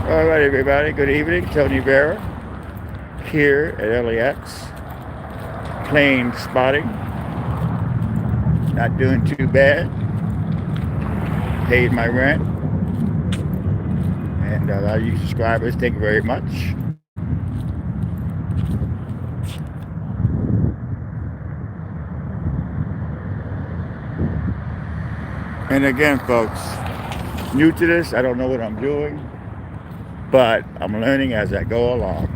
All right, everybody. Good evening. Tony VERA here at LAX. Plane spotting. Not doing too bad. Paid my rent. And a lot of you subscribers, thank you very much. And again, folks, new to this, I don't know what I'm doing, but I'm learning as I go along.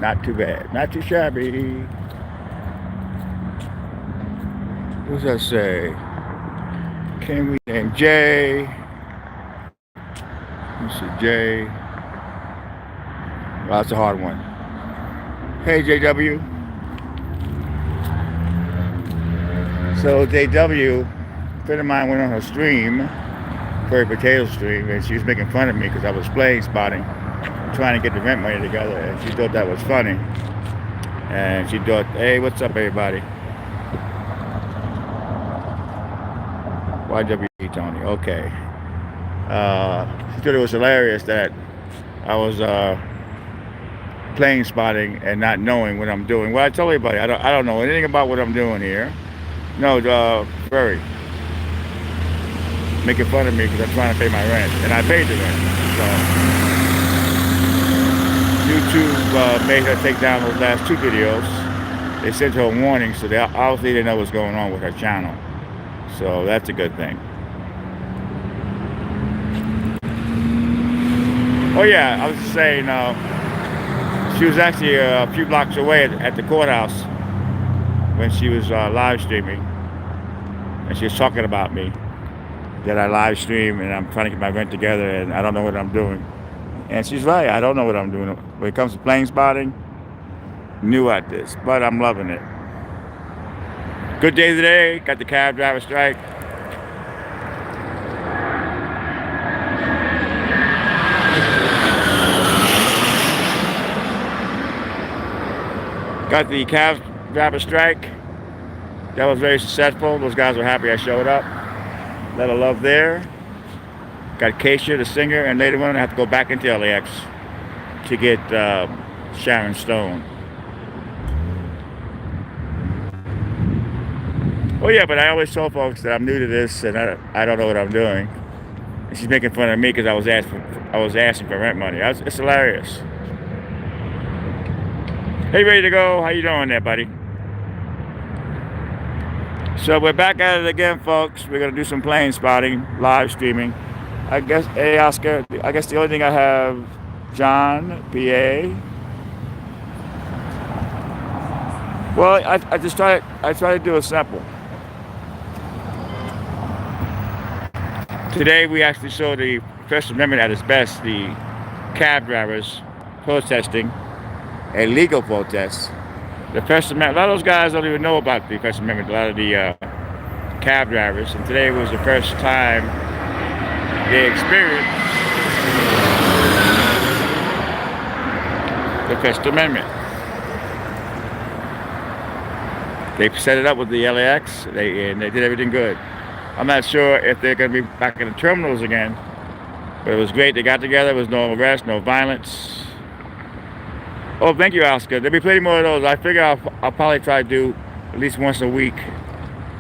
Not too bad. Not too shabby. What does that say? Can we name Jay? Let's see, Jay. Well, that's a hard one. Hey, JW. So, JW, a friend of mine went on her stream, Curry Potato stream, and she was making fun of me because I was plane spotting, trying to get the rent money together, and she thought that was funny. And she thought, hey, what's up, everybody? YWE Tony, okay. She thought it was hilarious that I was plane spotting and not knowing what I'm doing. Well, I tell everybody, I don't know anything about what I'm doing here. No, very making fun of me because I'm trying to pay my rent, and I paid the rent. So YouTube made her take down those last two videos. They sent her a warning, so they obviously didn't know what's going on with her channel. So that's a good thing. Oh yeah, I was just saying, she was actually a few blocks away at the courthouse when she was live streaming, and she was talking about me, that I live stream and I'm trying to get my rent together and I don't know what I'm doing. And she's right, I don't know what I'm doing. When it comes to plane spotting, new at this, but I'm loving it. Good day today, got the cab driver strike. Got the cab driver strike. That was very successful. Those guys were happy I showed up. A lot of love there. Got Keisha, the singer, and later on I have to go back into LAX to get Sharon Stone. Oh yeah, but I always tell folks that I'm new to this and I don't know what I'm doing. And she's making fun of me because I was asking for rent money. It's hilarious. Hey, ready to go? How you doing there, buddy? So we're back at it again, folks. We're gonna do some plane spotting, live streaming. I guess, hey Oscar, I guess the only thing I have, John, PA. Well, I try to do a sample. Today we actually saw the First Amendment at its best, the cab drivers protesting a legal protest. The First Amendment, a lot of those guys don't even know about the First Amendment, a lot of the cab drivers, and today was the first time they experienced the First Amendment. They set it up with the LAX, and they did everything good. I'm not sure if they're going to be back in the terminals again, but it was great. They got together. There was no arrest, no violence. Oh, thank you, Oscar. There'll be plenty more of those. I figure I'll probably try to do at least once a week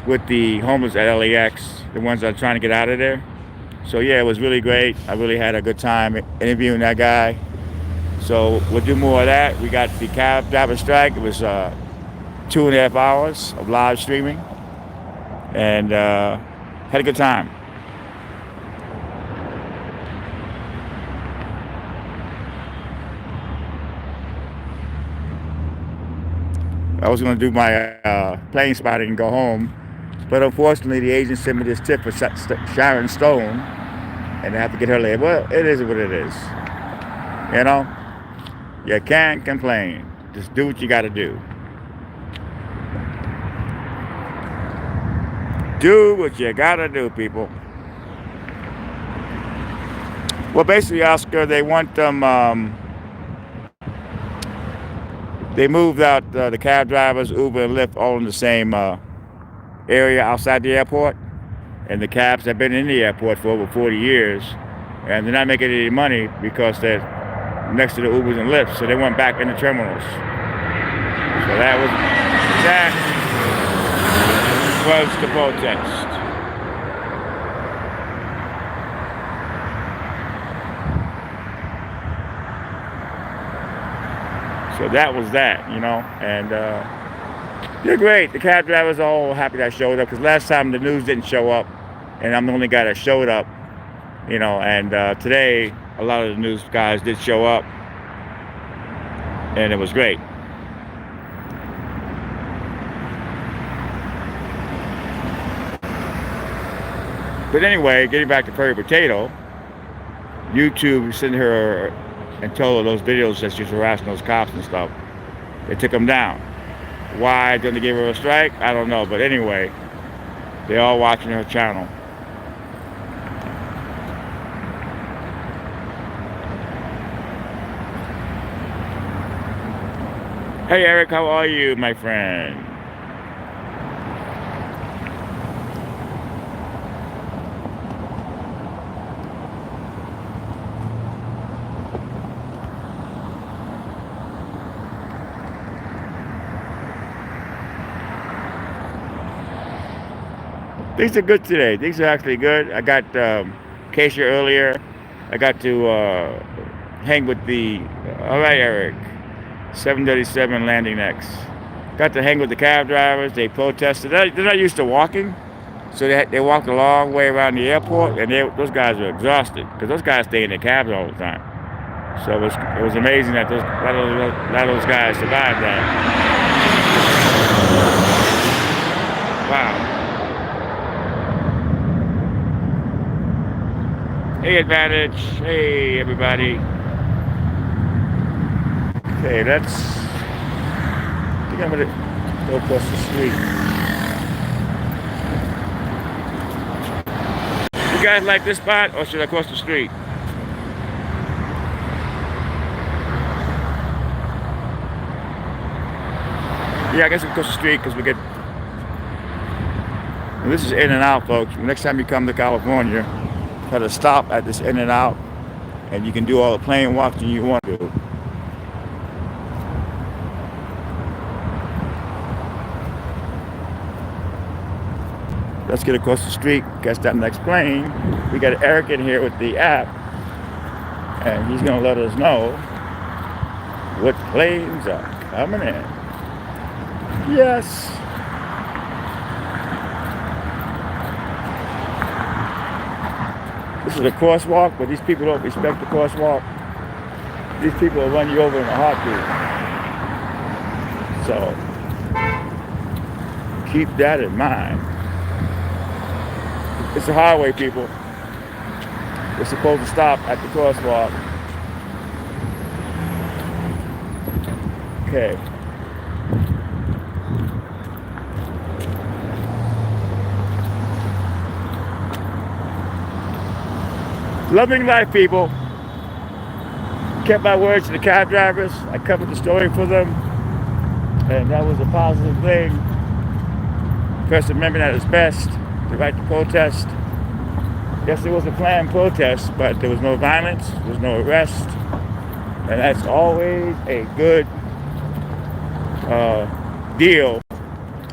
with the homeless at LAX, the ones that are trying to get out of there. So yeah, it was really great. I really had a good time interviewing that guy. So we'll do more of that. We got the cab driver strike. It was 2.5 hours of live streaming, and had a good time. I was going to do my plane spotting and go home, but unfortunately the agent sent me this tip for Sharon Stone, and I have to get her later. Well, it is what it is. You know, you can't complain. Just do what you got to do. Do what you got to do, people. Well, basically, Oscar, they want them. They moved out the cab drivers, Uber and Lyft, all in the same area outside the airport. And the cabs have been in the airport for over 40 years. and they're not making any money because they're next to the Ubers and Lyfts, so they went back in the terminals. So that was the protest. So that was that, you know, and they're great. The cab drivers are all happy that I showed up, because last time the news didn't show up, and I'm the only guy that showed up, you know, and today a lot of the news guys did show up, and it was great. But anyway, getting back to Prairie Potato, YouTube sent her and told her those videos that she was harassing those cops and stuff. They took them down. Why didn't they give her a strike? I don't know. But anyway, they're all watching her channel. Hey Eric, how are you, my friend? Things are good today. Things are actually good. I got Keisha earlier. I got to hang with the, all right, Eric, 737 landing X. Got to hang with the cab drivers. They protested. They're not used to walking, so they walked a long way around the airport, and those guys were exhausted because those guys stay in their cabs all the time. So it was amazing that a lot of those guys survived that. Wow. Hey Advantage, hey everybody. Okay, I think I'm gonna go across the street. You guys like this spot, or should I cross the street? Yeah, I guess we'll cross the street because we get. And this is In and Out, folks. Next time you come to California, try to stop at this In and Out, and you can do all the plane watching you want to. Let's get across the street, catch that next plane. We got Eric in here with the app, and he's gonna let us know what planes are coming in. Yes. This is a crosswalk, but these people don't respect the crosswalk. These people will run you over in a heartbeat. So keep that in mind. It's a highway, people. We're supposed to stop at the crosswalk. Okay. Loving life, people. Kept my words to the cab drivers. I covered the story for them, and that was a positive thing. First Amendment at its best, the right to protest. Yes, there was a planned protest, but there was no violence, there was no arrest, and that's always a good deal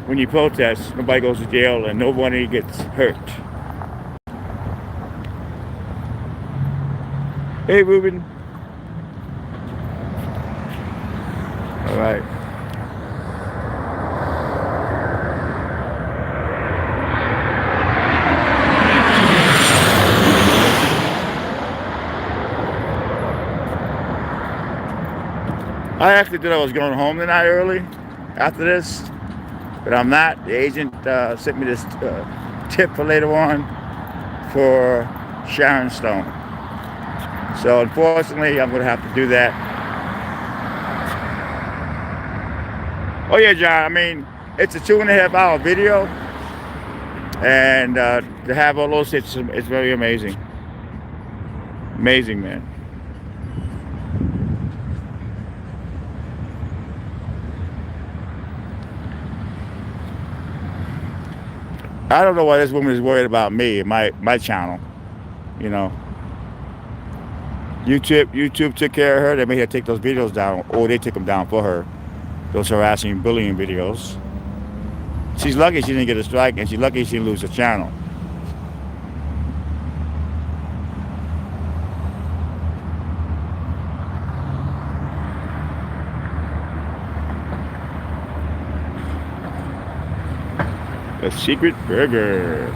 when you protest. Nobody goes to jail and nobody gets hurt. Hey, Ruben. All right. I actually thought I was going home tonight early after this, but I'm not. The agent sent me this tip for later on for Sharon Stone. So unfortunately, I'm going to have to do that. Oh yeah, John, I mean, it's a 2.5 hour video, and to have all those hits, it's very amazing. Amazing, man. I don't know why this woman is worried about me, my channel, you know. YouTube took care of her. They made her take those videos down, or they took them down for her. Those harassing, bullying videos. She's lucky she didn't get a strike, and she's lucky she didn't lose her channel. The Secret Burger.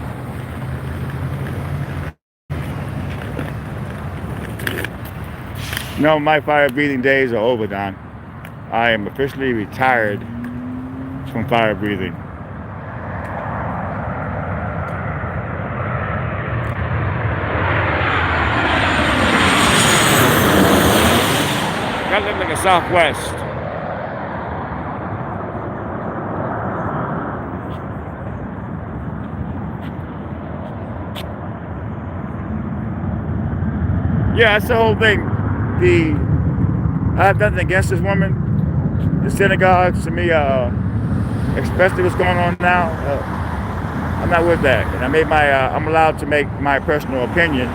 No, my fire breathing days are over, Don. I am officially retired from fire breathing. That looked like a Southwest. Yeah, that's the whole thing. I have nothing against this woman. The synagogues, to me, especially what's going on now, I'm not with that. And I'm allowed to make my personal opinion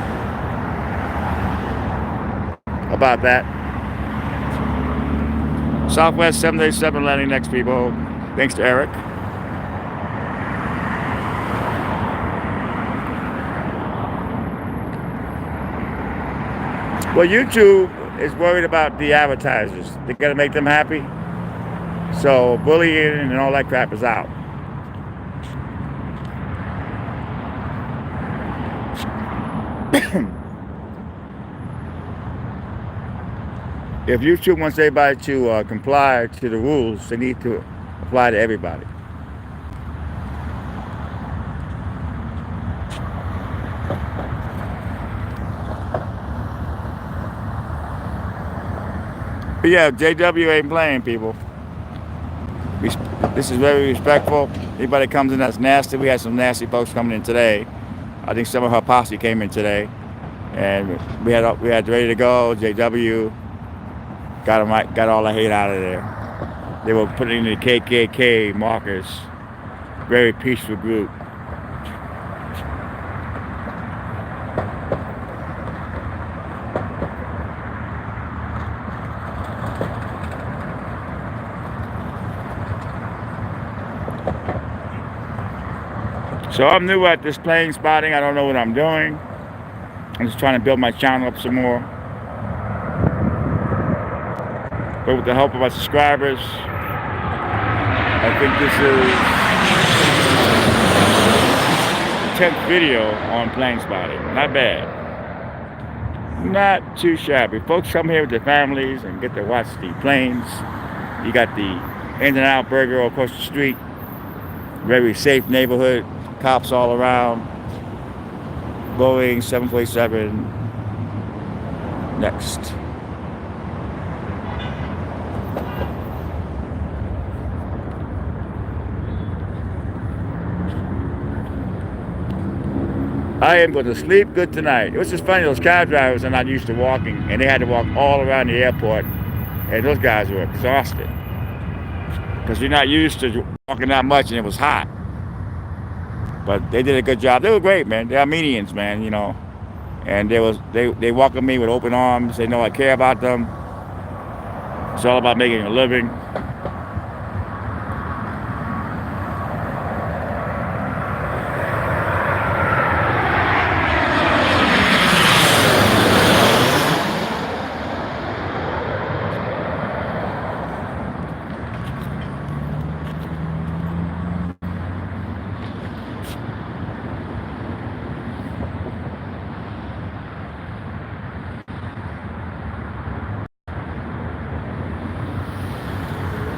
about that. Southwest 787 landing next, people. Thanks to Eric. Well, YouTube is worried about the advertisers. They got to make them happy. So bullying and all that crap is out. If YouTube wants everybody to comply to the rules, they need to apply to everybody. But yeah, JW ain't playing, people. This is very respectful. Anybody comes in that's nasty, we had some nasty folks coming in today. I think some of her posse came in today, and we had ready to go. JW got all the hate out of there. They were putting in the KKK markers. Very peaceful group. So I'm new at this plane spotting. I don't know what I'm doing. I'm just trying to build my channel up some more. But with the help of my subscribers, I think this is the 10th video on plane spotting. Not bad. Not too shabby. Folks come here with their families and get to watch the planes. You got the In-N-Out Burger across the street. Very safe neighborhood. Cops all around. Boeing 747 next. I am going to sleep good tonight. It was just funny, those cab drivers are not used to walking, and they had to walk all around the airport, and those guys were exhausted because you're not used to walking that much, and it was hot. But they did a good job. They were great, man. They're Armenians, man, you know. And they welcomed me with open arms. They know I care about them. It's all about making a living.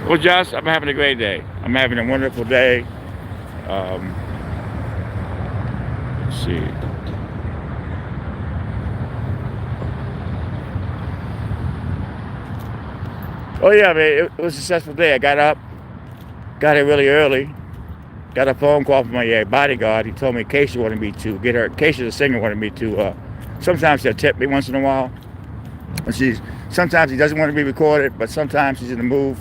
Well, Josh, I'm having a great day. I'm having a wonderful day. Let's see. Oh yeah, man, it was a successful day. I got up, got here really early, got a phone call from my bodyguard. He told me Keisha wanted me to get her. Keisha, the singer, wanted me to. Sometimes she'll tip me once in a while. And sometimes he doesn't want to be recorded, but sometimes she's in the move.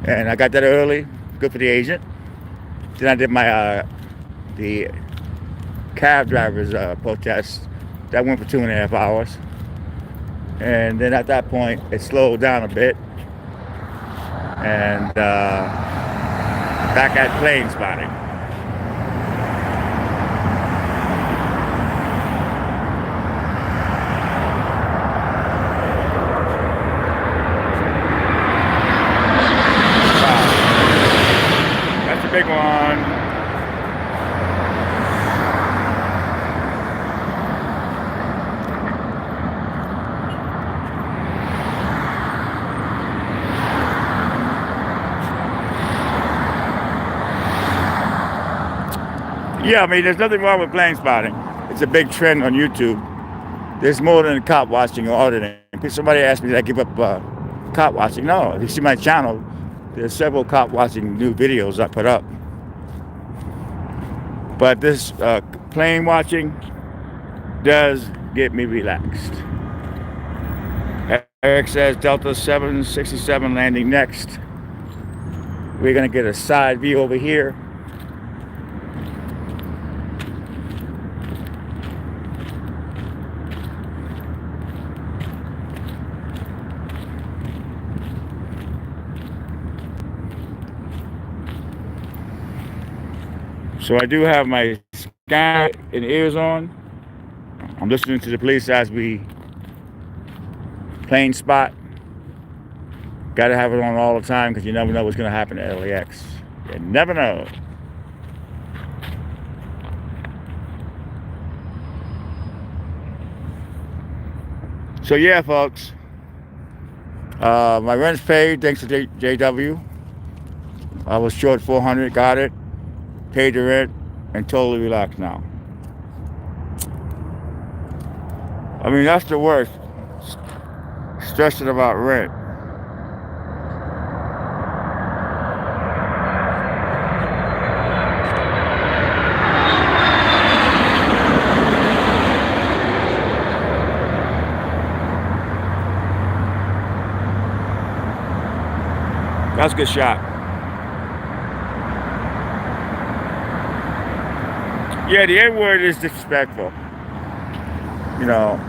And I got that early. Good for the agent. Then I did my the cab drivers protest. That went for 2.5 hours. And then at that point, it slowed down a bit. And back at plane spotting. Wow. That's a big one. Yeah, I mean, there's nothing wrong with plane spotting. It's a big trend on YouTube. There's more than cop watching or auditing. Somebody asked me, did I give up cop watching? No, if you see my channel, there's several cop watching new videos I put up. But this plane watching does get me relaxed. Eric says Delta 767 landing next. We're gonna get a side view over here. So I do have my sky and ears on. I'm listening to the police as we plane spot. Gotta have it on all the time because you never know what's gonna happen at LAX. You never know. So yeah, folks. My rent's paid thanks to JW. I was short 400, got it. Paid the rent and totally relaxed now. I mean, that's the worst. Stressing about rent. That's a good shot. Yeah, the N-word is disrespectful. You know,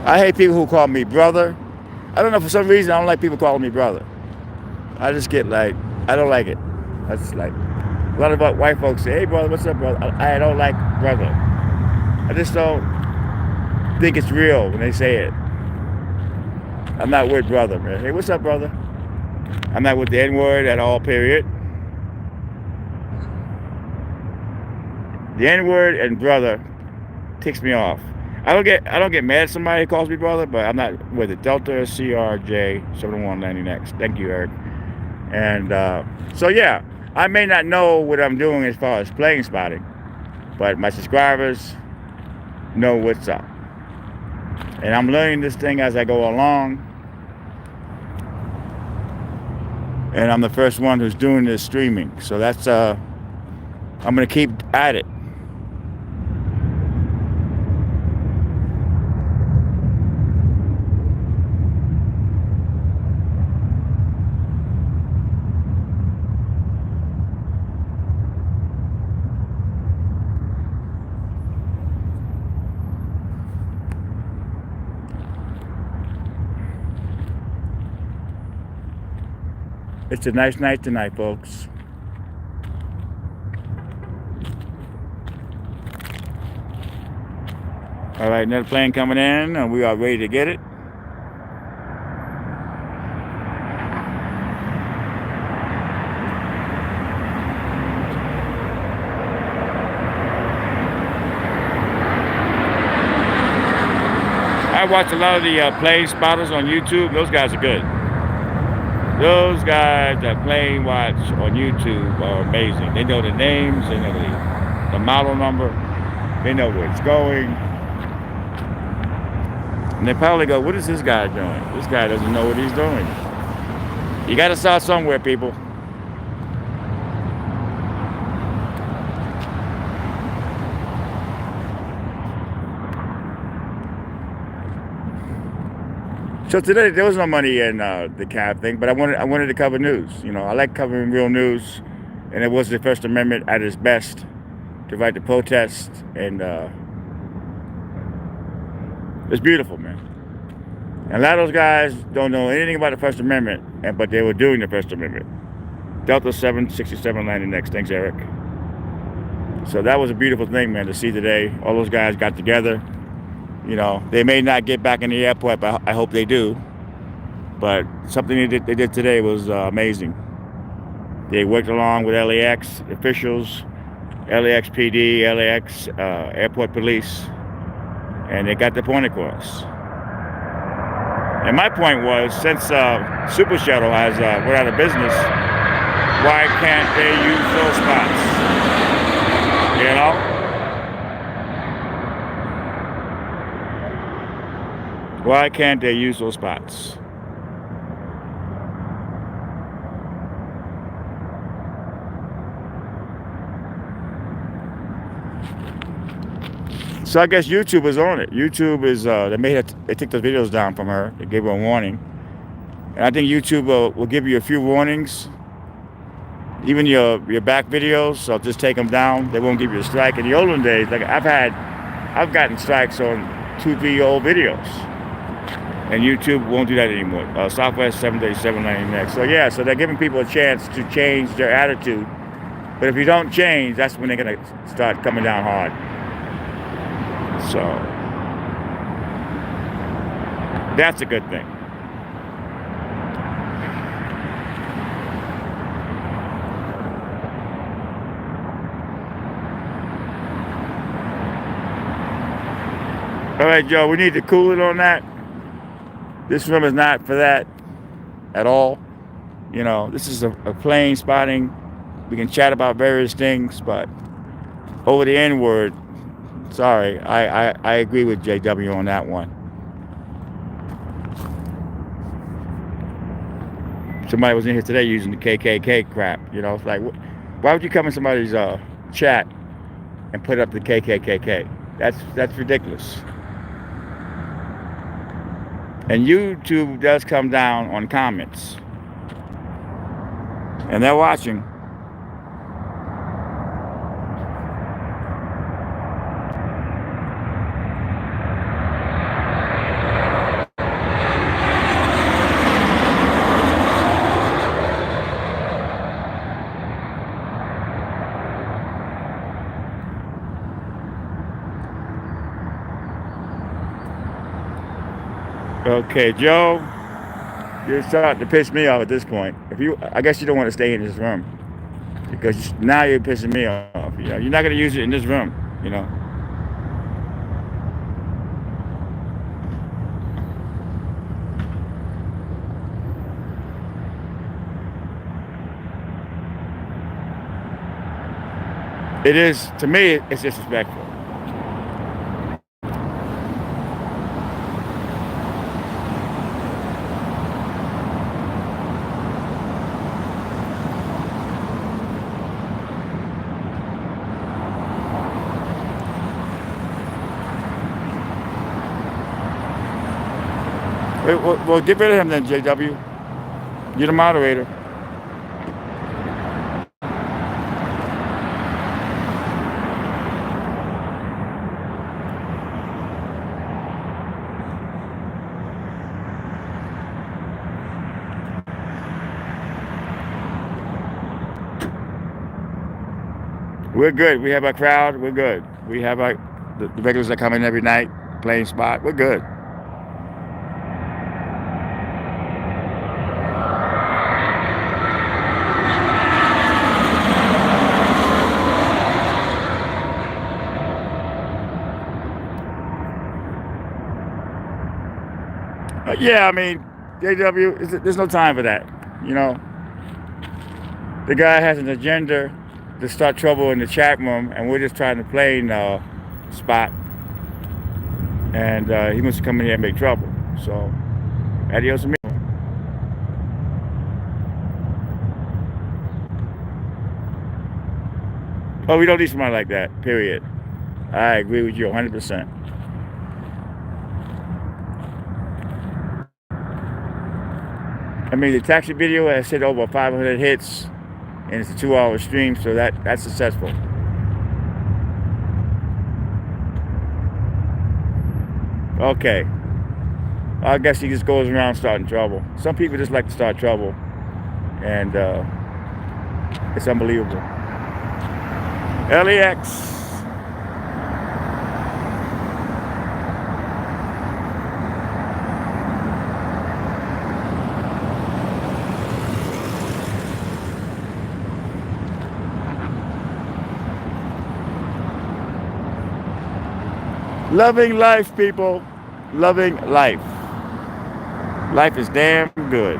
I hate people who call me brother. I don't know, for some reason, I don't like people calling me brother. I just get like, I don't like it. That's like, a lot of white folks say, hey brother, what's up brother? I don't like brother. I just don't think it's real when they say it. I'm not with brother, man. Hey, what's up brother? I'm not with the N-word at all, period. The N-word and brother ticks me off. I don't get mad at somebody who calls me brother, but I'm not with it. Delta CRJ 71 landing next. Thank you, Eric. And so yeah, I may not know what I'm doing as far as plane spotting, but my subscribers know what's up. And I'm learning this thing as I go along. And I'm the first one who's doing this streaming. So that's I'm gonna keep at it. It's a nice night tonight, folks. All right, another plane coming in, and we are ready to get it. I watch a lot of the plane spotters on YouTube. Those guys are good. Those guys that plane watch on YouTube are amazing. They know the names, they know the model number, they know where it's going. And they probably go, what is this guy doing? This guy doesn't know what he's doing. You gotta start somewhere, people. So today there was no money in the cab thing, but I wanted to cover news. You know, I like covering real news, and it was the First Amendment at its best to right to protest, and it's beautiful, man. And a lot of those guys don't know anything about the First Amendment, but they were doing the First Amendment. Delta 767 landing next. Thanks, Eric. So that was a beautiful thing, man, to see today. All those guys got together. You know, they may not get back in the airport, but I hope they do. But something they did today was amazing. They worked along with LAX officials, LAX PD, LAX airport police, and they got the point across. And my point was, since Super Shuttle has went out of business, why can't they use those spots? You know? Why can't they use those spots? So I guess YouTube is on it. YouTube is, they took those videos down from her. They gave her a warning. And I think YouTube will give you a few warnings. Even your back videos, so just take them down. They won't give you a strike. In the olden days, like I've gotten strikes on 2-3-year-old videos. And YouTube won't do that anymore. Southwest 737 landing next. So yeah, so they're giving people a chance to change their attitude. But if you don't change, that's when they're gonna start coming down hard. So that's a good thing. All right, Joe, we need to cool it on that. This room is not for that at all. You know, this is a plane spotting. We can chat about various things, but over the N-word, sorry, I agree with JW on that one. Somebody was in here today using the KKK crap. You know, it's like, why would you come in somebody's chat and put up the KKK? That's ridiculous. And YouTube does come down on comments. And they're watching. Okay, Joe, you're starting to piss me off at this point. I guess you don't want to stay in this room because now you're pissing me off. You know, you're not going to use it in this room. You know. It is, to me, it's disrespectful. Well, get rid of him then, JW. You're the moderator. We're good. We have our crowd. We're good. We have the regulars that come in every night, playing spot. We're good. Yeah, I mean, JW, there's no time for that. You know, the guy has an agenda to start trouble in the chat room, and we're just trying to play spot. And he wants to come in here and make trouble. So, adios amigo. Oh, we don't need somebody like that, period. I agree with you 100%. I mean, the taxi video has hit over 500 hits, and it's a 2-hour stream, so that's successful. Okay. I guess he just goes around starting trouble. Some people just like to start trouble, and it's unbelievable. LAX. Loving life, people. Loving life. Life is damn good.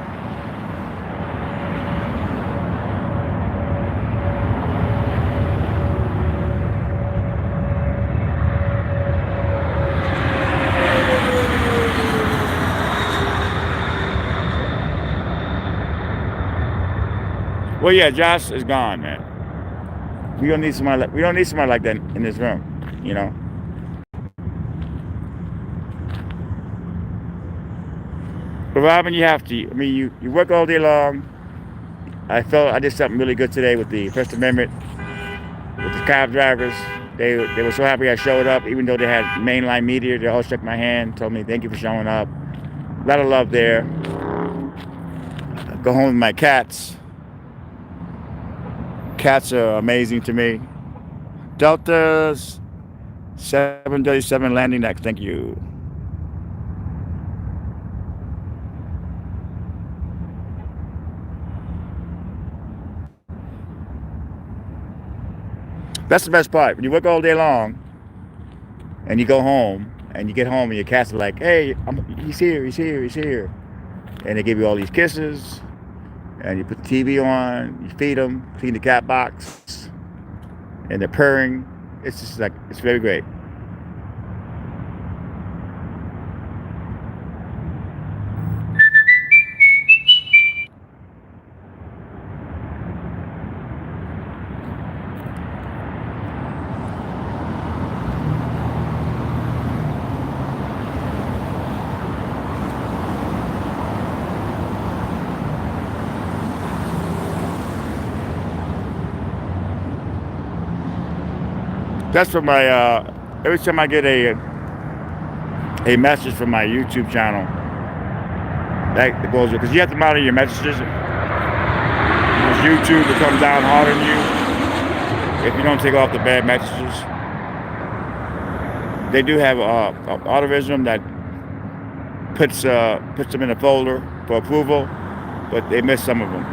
Well, yeah, Josh is gone, man. We don't need somebody like that in this room, you know. But Robin, you have to. I mean, you work all day long. I did something really good today with the First Amendment, with the cab drivers. They were so happy I showed up, even though they had mainline media. They all shook my hand, told me thank you for showing up. A lot of love there. Go home with my cats. Cats are amazing to me. Delta's 737 landing next. Thank you. That's the best part. When you work all day long and you go home and you get home and your cats are like, hey, he's here, he's here, he's here. And they give you all these kisses and you put the TV on, you feed them, clean the cat box, and they're purring. It's just like, it's very great. That's for my, every time I get a message from my YouTube channel, that goes, because you have to monitor your messages. Because YouTube will come down hard on you if you don't take off the bad messages. They do have an algorithm that puts them in a folder for approval, but they miss some of them.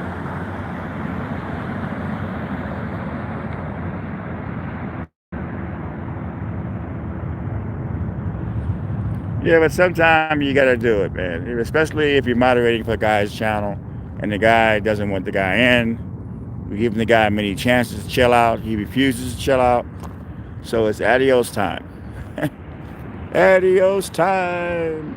Yeah, but sometimes you gotta do it, man. Especially if you're moderating for a guy's channel and the guy doesn't want the guy in. We give the guy many chances to chill out. He refuses to chill out. So it's adios time. Adios time.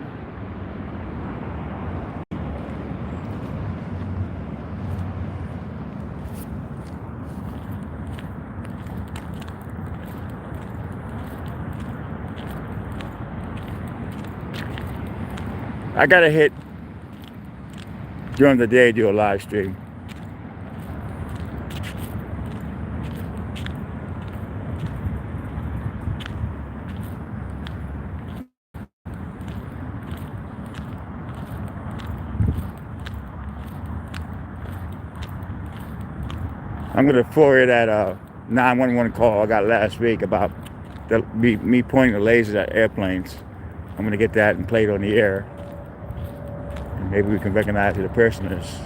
I gotta hit during the day, do a live stream. I'm gonna forward that 911 call I got last week about me pointing the lasers at airplanes. I'm gonna get that and play it on the air. And maybe we can recognize who the person is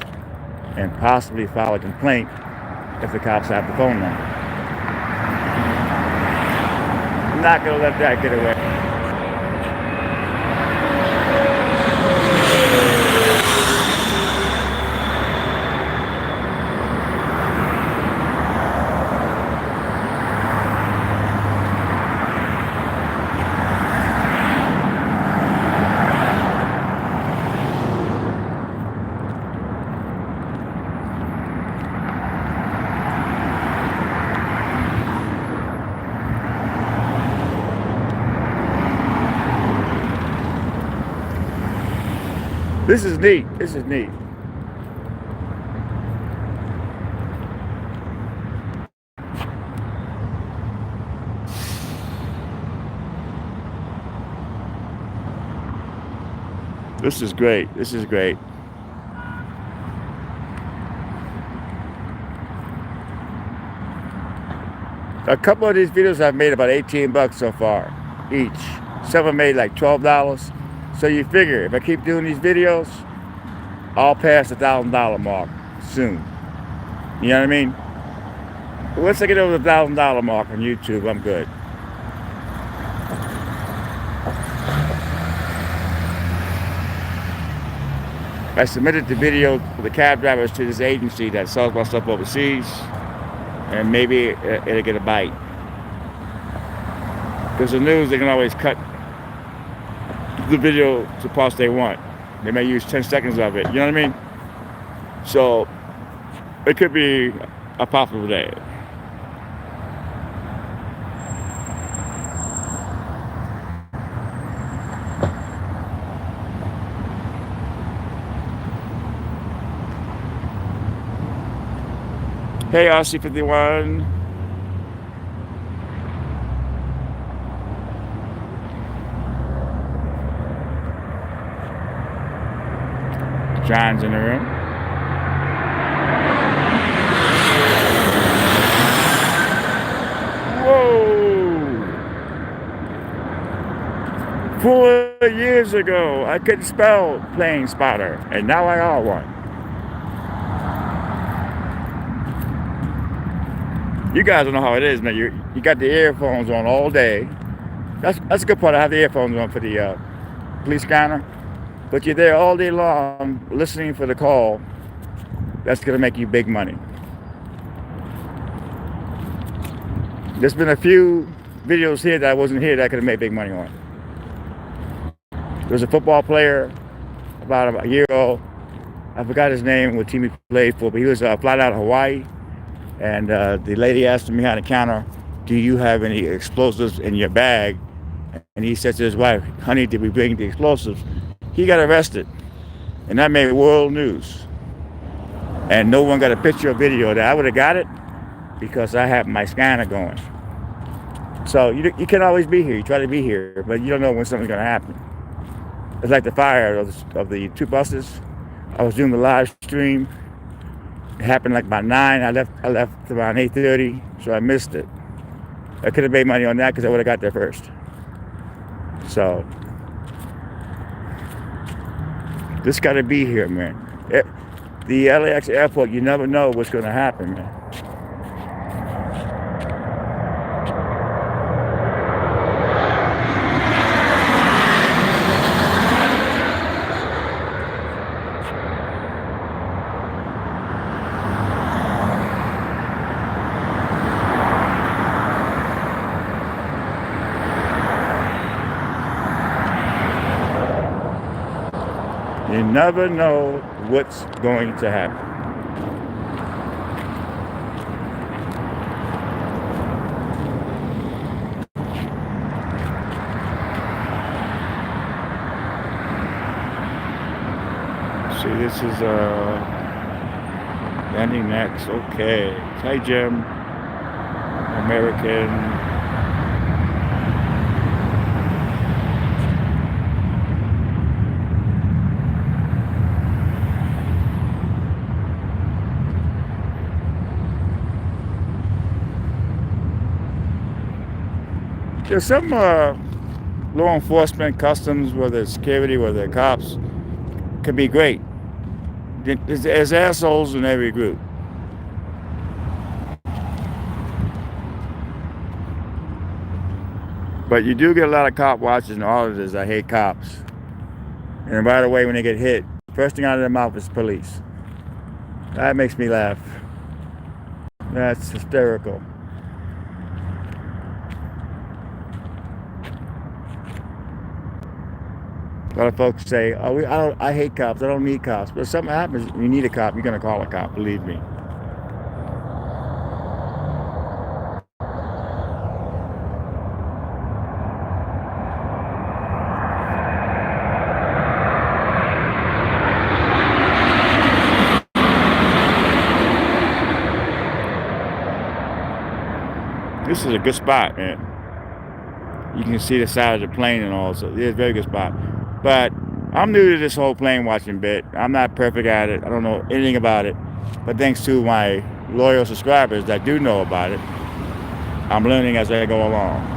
and possibly file a complaint if the cops have the phone number. I'm not gonna let that get away. This is neat. This is neat. This is great. This is great. A couple of these videos I've made about 18 bucks so far each. Some have made like $12. So you figure if I keep doing these videos, I'll pass the $1,000 mark soon. You know what I mean? Once I get over the $1,000 mark on YouTube, I'm good. I submitted the video for the cab drivers to this agency that sells my stuff overseas, and maybe it'll get a bite. Because the news, they can always cut the video to parts they want. They may use 10 seconds of it, you know what I mean? So it could be a popular day. Hey, RC51. John's in the room. Whoa! 4 years ago, I couldn't spell plane spotter, and now I are one. You guys don't know how it is, man. You got the earphones on all day. That's a good part. I have the earphones on for the police scanner. But you're there all day long listening for the call. That's going to make you big money. There's been a few videos here that I wasn't here that I could have made big money on. There was a football player about a year ago. I forgot his name, what team he played for, but he was flying out of Hawaii. And the lady asked him behind the counter, "Do you have any explosives in your bag?" And he said to his wife, "Honey, did we bring the explosives?" He got arrested, and that made world news. And no one got a picture or video of that. I would have got it because I have my scanner going. So you can always be here. You try to be here, but you don't know when something's going to happen. It's like the fire of the two buses. I was doing the live stream. It happened like about 9. I left around 8:30, so I missed it. I could have made money on that because I would have got there first. So this got to be here, man. The LAX airport, you never know what's going to happen, man. You never know what's going to happen. See, this is landing next. Okay. Hi, Jim. American. There's some law enforcement, customs, whether it's security, whether they're cops, can be great. There's assholes in every group. But you do get a lot of cop watchers and auditors that hate cops. And right away when they get hit, first thing out of their mouth is police. That makes me laugh. That's hysterical. A lot of folks say, "Oh, I hate cops. I don't need cops." But if something happens, you need a cop. You're gonna call a cop. Believe me. This is a good spot, man. You can see the side of the plane and all, so it's a very good spot. But I'm new to this whole plane watching bit. I'm not perfect at it. I don't know anything about it. But thanks to my loyal subscribers that do know about it, I'm learning as I go along.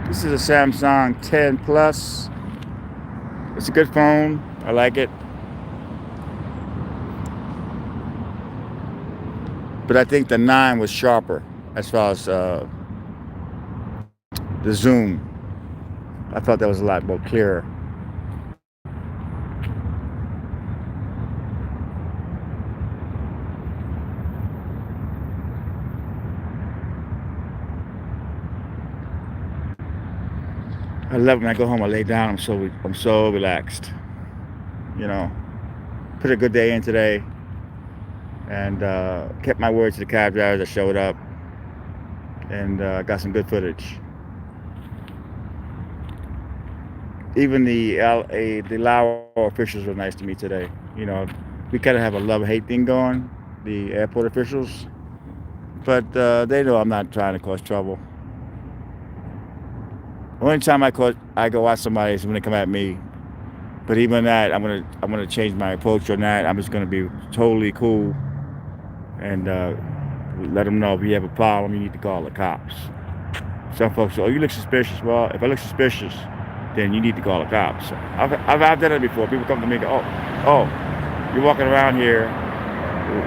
This is a Samsung 10 Plus. It's a good phone. I like it. But I think the 9 was sharper as far as the zoom. I thought that was a lot more clearer. I love it when I go home. I lay down. I'm so relaxed. You know, put a good day in today, and kept my word to the cab drivers that showed up, and got some good footage. Even the LA officials were nice to me today. You know, we kind of have a love-hate thing going, the airport officials, but they know I'm not trying to cause trouble. Only time I go watch somebody is when they come at me. But even that, I'm gonna change my approach on that. I'm just gonna be totally cool and let them know if you have a problem, you need to call the cops. Some folks say, "Oh, you look suspicious." Well, if I look suspicious, then you need to call the cops. I've done it before. People come to me and go, "Oh, you're walking around here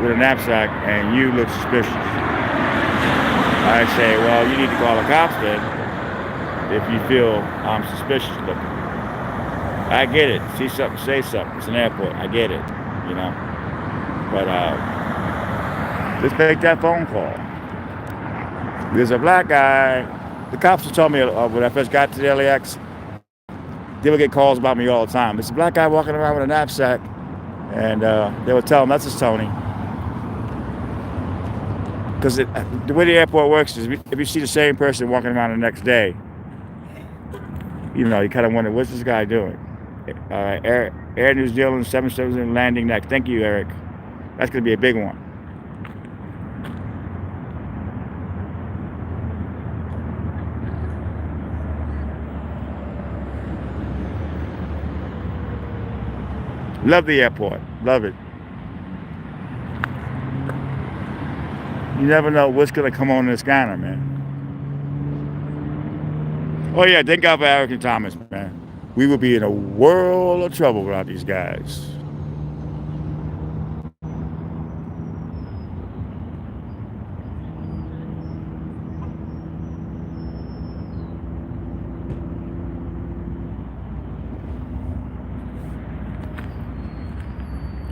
with a knapsack and you look suspicious." I say, "Well, you need to call the cops then if you feel I'm suspicious looking." I get it. See something, say something. It's an airport. I get it, you know. But let's make that phone call. There's a black guy. The cops would tell me when I first got to the LAX, they would get calls about me all the time. There's a black guy walking around with a knapsack, and they would tell him, "That's just Tony." Because the way the airport works is if you see the same person walking around the next day, you know, you kind of wonder, what's this guy doing? Air New Zealand 777 landing next. Thank you, Eric. That's going to be a big one. Love the airport. Love it. You never know what's going to come on the scanner, man. Oh, yeah. Thank God for Eric and Thomas, man. We would be in a world of trouble without these guys.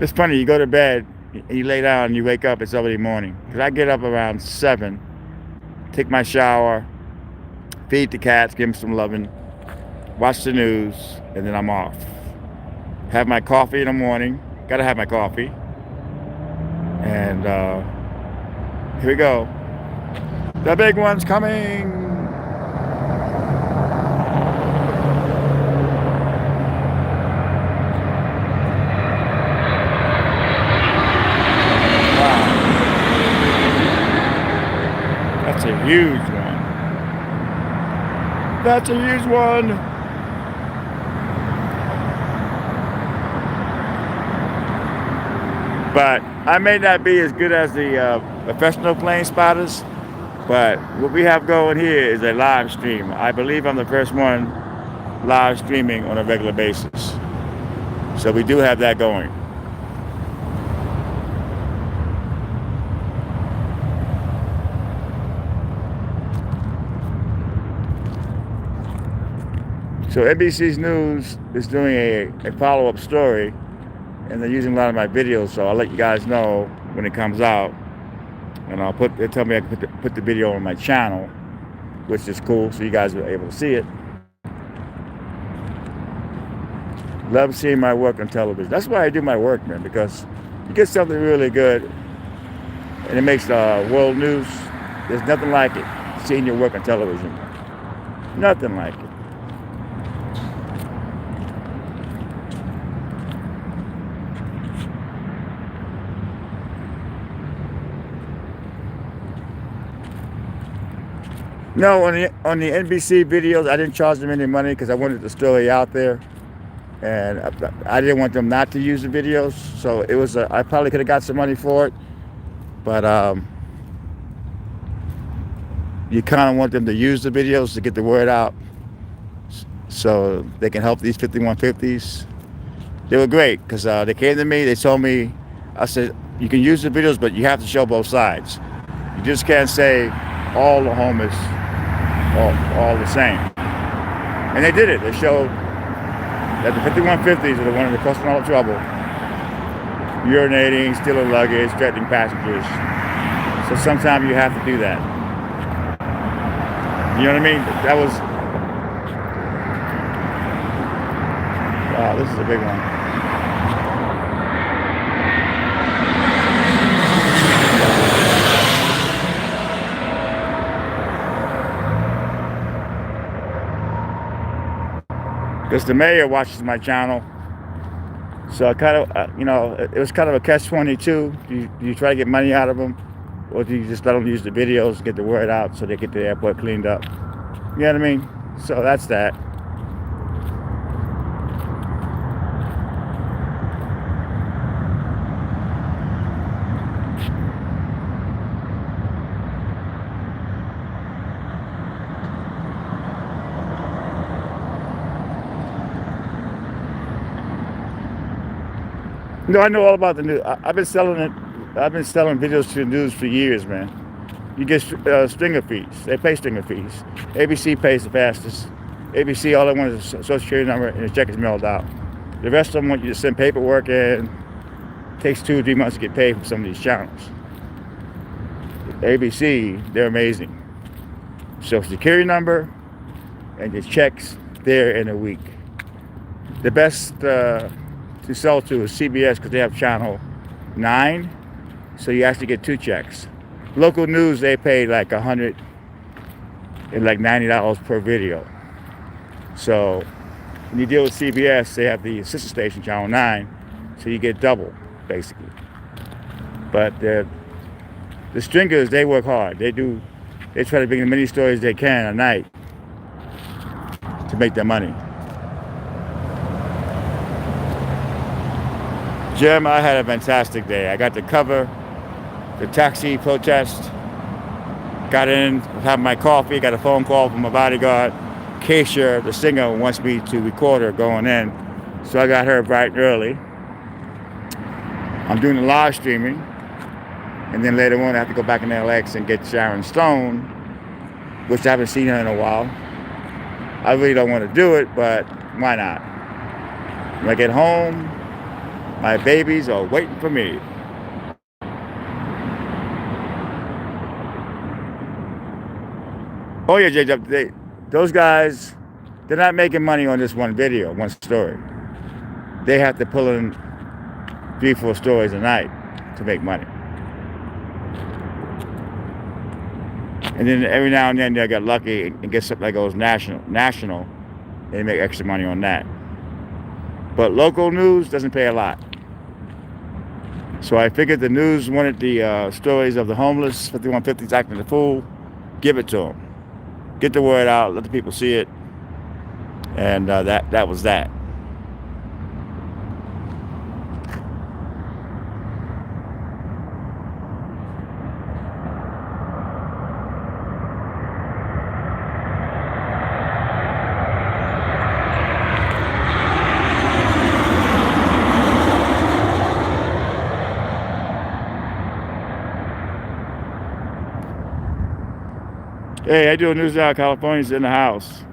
It's funny, you go to bed, you lay down, and you wake up, it's already morning. Because I get up around 7, take my shower, feed the cats, give them some loving, watch the news, and then I'm off. Have my coffee in the morning. Gotta have my coffee. And here we go. The big one's coming. That's a huge one. That's a huge one. But I may not be as good as the professional plane spotters, but what we have going here is a live stream. I believe I'm the first one live streaming on a regular basis. So we do have that going. So NBC's News is doing a follow-up story and they're using a lot of my videos, so I'll let you guys know when it comes out. And they tell me I can put the video on my channel, which is cool, so you guys are able to see it. Love seeing my work on television. That's why I do my work, man, because you get something really good and it makes world news. There's nothing like it, seeing your work on television. Nothing like it. No, on the NBC videos, I didn't charge them any money because I wanted the story out there. And I didn't want them not to use the videos, so it was I probably could have got some money for it, but you kind of want them to use the videos to get the word out, so they can help these 5150s. They were great because they came to me. They told me, I said, you can use the videos, but you have to show both sides. You just can't say all the homeless all the same. And they did it. They showed that the 5150s are the ones that are causing all the trouble, urinating, stealing luggage, threatening passengers. So sometimes you have to do that. You know what I mean? That was, wow, this is a big one. Because the mayor watches my channel, so I kind of, it was kind of a catch-22. Do you try to get money out of them, or do you just let them use the videos and get the word out so they get the airport cleaned up? You know what I mean? So that's that. No, I know all about the news. I've been selling it. I've been selling videos to the news for years, man. You get stringer fees. They pay stringer fees. ABC pays the fastest. ABC, all they want is a social security number and a check is mailed out. The rest of them want you to send paperwork in. It takes 2 or 3 months to get paid from some of these channels. ABC, they're amazing. Social security number and your checks there in a week. The best to sell to is CBS because they have channel 9, so you actually get 2 checks. Local news, they pay like $100 and like $90 per video. So when you deal with CBS, they have the sister station channel 9, so you get double basically. But the stringers, they work hard. They try to bring as many stories they can a night to make their money. Jim, I had a fantastic day. I got to cover the taxi protest. Got in, had my coffee, got a phone call from my bodyguard. Keisha, the singer, wants me to record her going in. So I got her bright and early. I'm doing the live streaming. And then later on, I have to go back in LAX and get Sharon Stone, which I haven't seen her in a while. I really don't want to do it, but why not? When I get home, my babies are waiting for me. Oh yeah, JJ, those guys, they're not making money on this one video, one story. They have to pull in 3 or 4 stories a night to make money. And then every now and then they get lucky and get something that goes national, and they make extra money on that. But local news doesn't pay a lot. So I figured the news wanted the stories of the homeless, 5150s acting the fool, give it to them. Get the word out, let the people see it, and that was that. Hey, I do News Now California's in the house.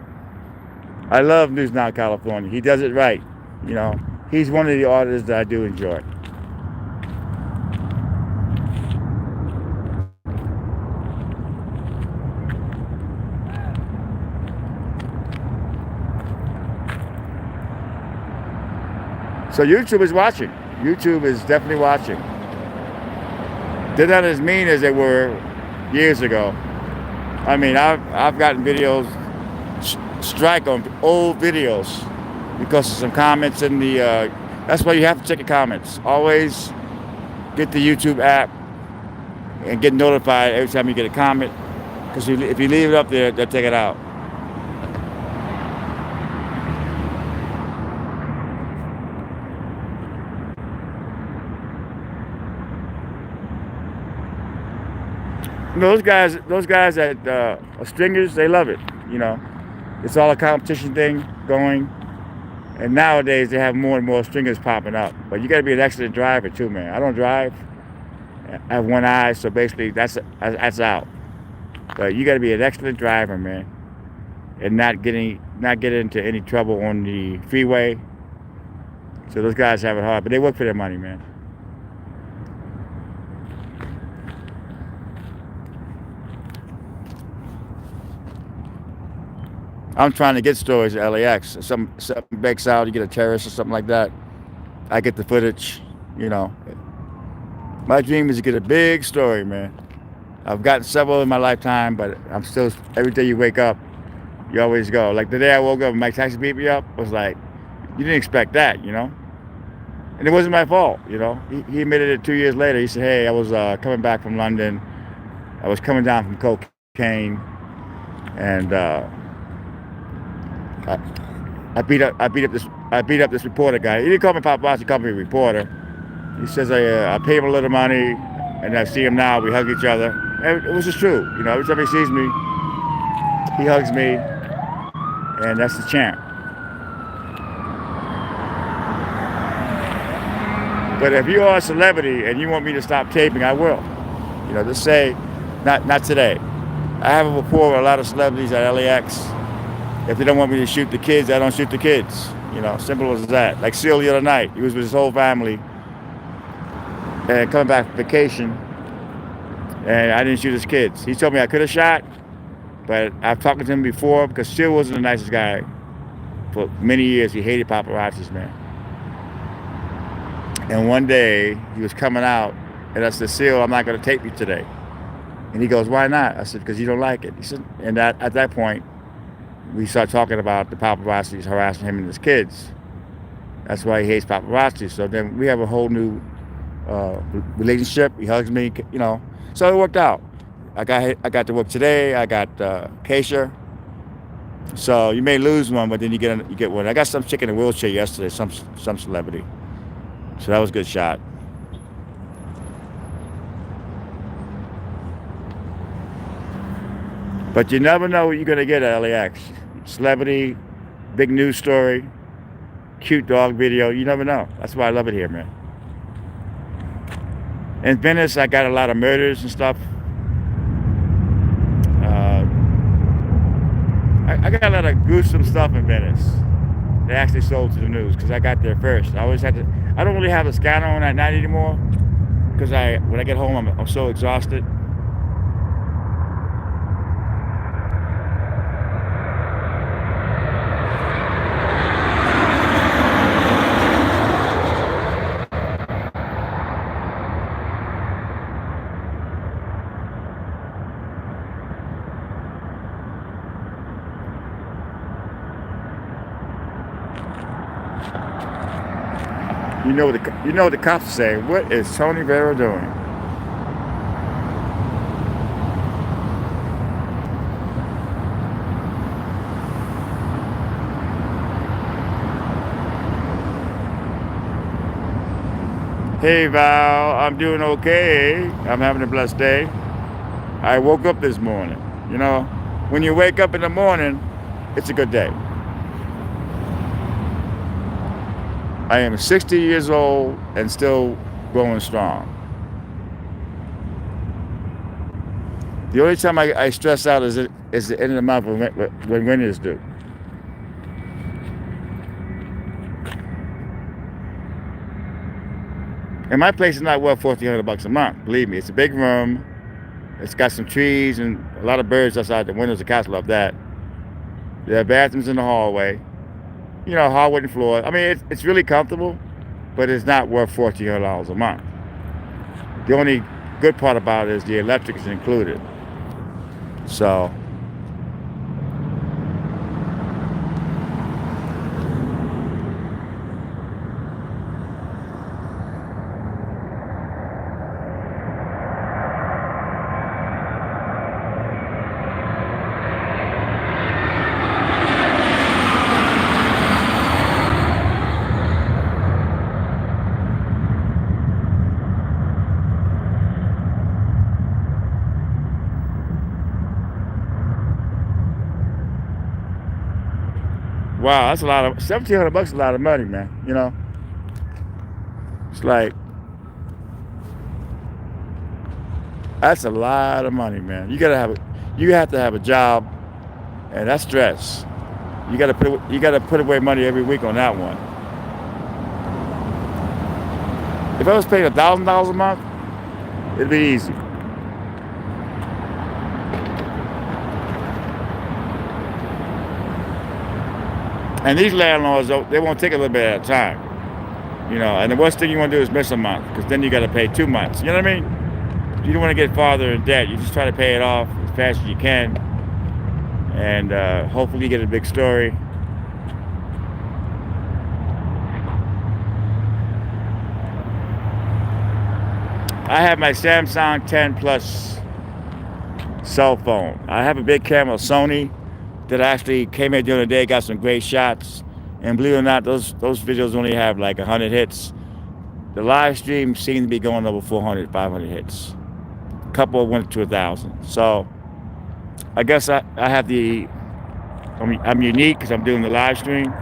I love News Now California. He does it right. he's one of the artists that I do enjoy. So YouTube is watching. YouTube is definitely watching. They're not as mean as they were years ago. I mean, I've gotten videos strike on old videos because of some comments in the. That's why you have to check the comments. Always get the YouTube app and get notified every time you get a comment. Because if you leave it up there, they'll take it out. Those guys that are stringers, they love it. It's all a competition thing going. And nowadays they have more and more stringers popping up. But you got to be an excellent driver too, man. I don't drive. I have one eye, so basically that's out. But you got to be an excellent driver, man, and not get into any trouble on the freeway. So those guys have it hard, but they work for their money, man. I'm trying to get stories at LAX. Something breaks out, you get a terrorist or something like that. I get the footage, My dream is to get a big story, man. I've gotten several in my lifetime, but I'm still, every day you wake up, you always go. Like the day I woke up and Mike Tyson beat me up, was like, you didn't expect that, And it wasn't my fault, He admitted it 2 years later. He said, hey, I was coming back from London. I was coming down from cocaine. And I beat up this reporter guy. He didn't call me paparazzi, he called me a reporter. He says I pay him a little money, and I see him now. We hug each other. And it was just true. Every time he sees me, he hugs me, and that's the champ. But if you are a celebrity and you want me to stop taping, I will. Just say, not today. I have a rapport with a lot of celebrities at LAX. If they don't want me to shoot the kids, I don't shoot the kids. Simple as that. Like Seal the other night, he was with his whole family and coming back from vacation, and I didn't shoot his kids. He told me I could have shot, but I've talked to him before because Seal wasn't the nicest guy for many years. He hated paparazzis, man. And one day he was coming out, and I said, Seal, I'm not going to tape you today. And he goes, why not? I said, because you don't like it. He said, and at that point, we started talking about the paparazzis harassing him and his kids. That's why he hates paparazzi. So then we have a whole new relationship. He hugs me, So it worked out. I got to work today. I got Keisha. So you may lose one, but then you get one. I got some chick in a wheelchair yesterday, some celebrity. So that was a good shot. But you never know what you're gonna get at LAX. Celebrity, big news story, cute dog video. You never know. That's why I love it here, man. In Venice, I got a lot of murders and stuff. I got a lot of gruesome stuff in Venice. They actually sold to the news because I got there first. I always had to. I don't really have the scanner on at night anymore because when I get home, I'm so exhausted. You know what the cops are saying. What is Tony VERA doing? Hey Val, I'm doing okay. I'm having a blessed day. I woke up this morning. When you wake up in the morning, it's a good day. I am 60 years old and still going strong. The only time I stress out is the end of the month when rent is due. And my place is not worth $1,400 a month. Believe me, it's a big room. It's got some trees and a lot of birds outside the windows. The cats love that. There are bathrooms in the hallway. You know, hardwood floor. I mean, it's really comfortable, but it's not worth $1,400 a month. The only good part about it is the electric is included. So, wow, that's a lot of $1,700 is a lot of money, man. You know, it's like that's a lot of money, man. You have to have a job, and that's stress. You got to put away money every week on that one. If I was paying $1,000 a month, it'd be easy. And these landlords, they won't take a little bit at a time. You know, and the worst thing you want to do is miss a month, because then you got to pay 2 months. You know what I mean? You don't want to get farther in debt. You just try to pay it off as fast as you can, and hopefully you get a big story. I have my Samsung 10 Plus cell phone. I have a big camera, Sony, that actually came in during the day, got some great shots. And believe it or not, those videos only have like 100 hits. The live stream seemed to be going over 400, 500 hits. A couple went to 1,000. So I guess I have I'm unique because I'm doing the live stream.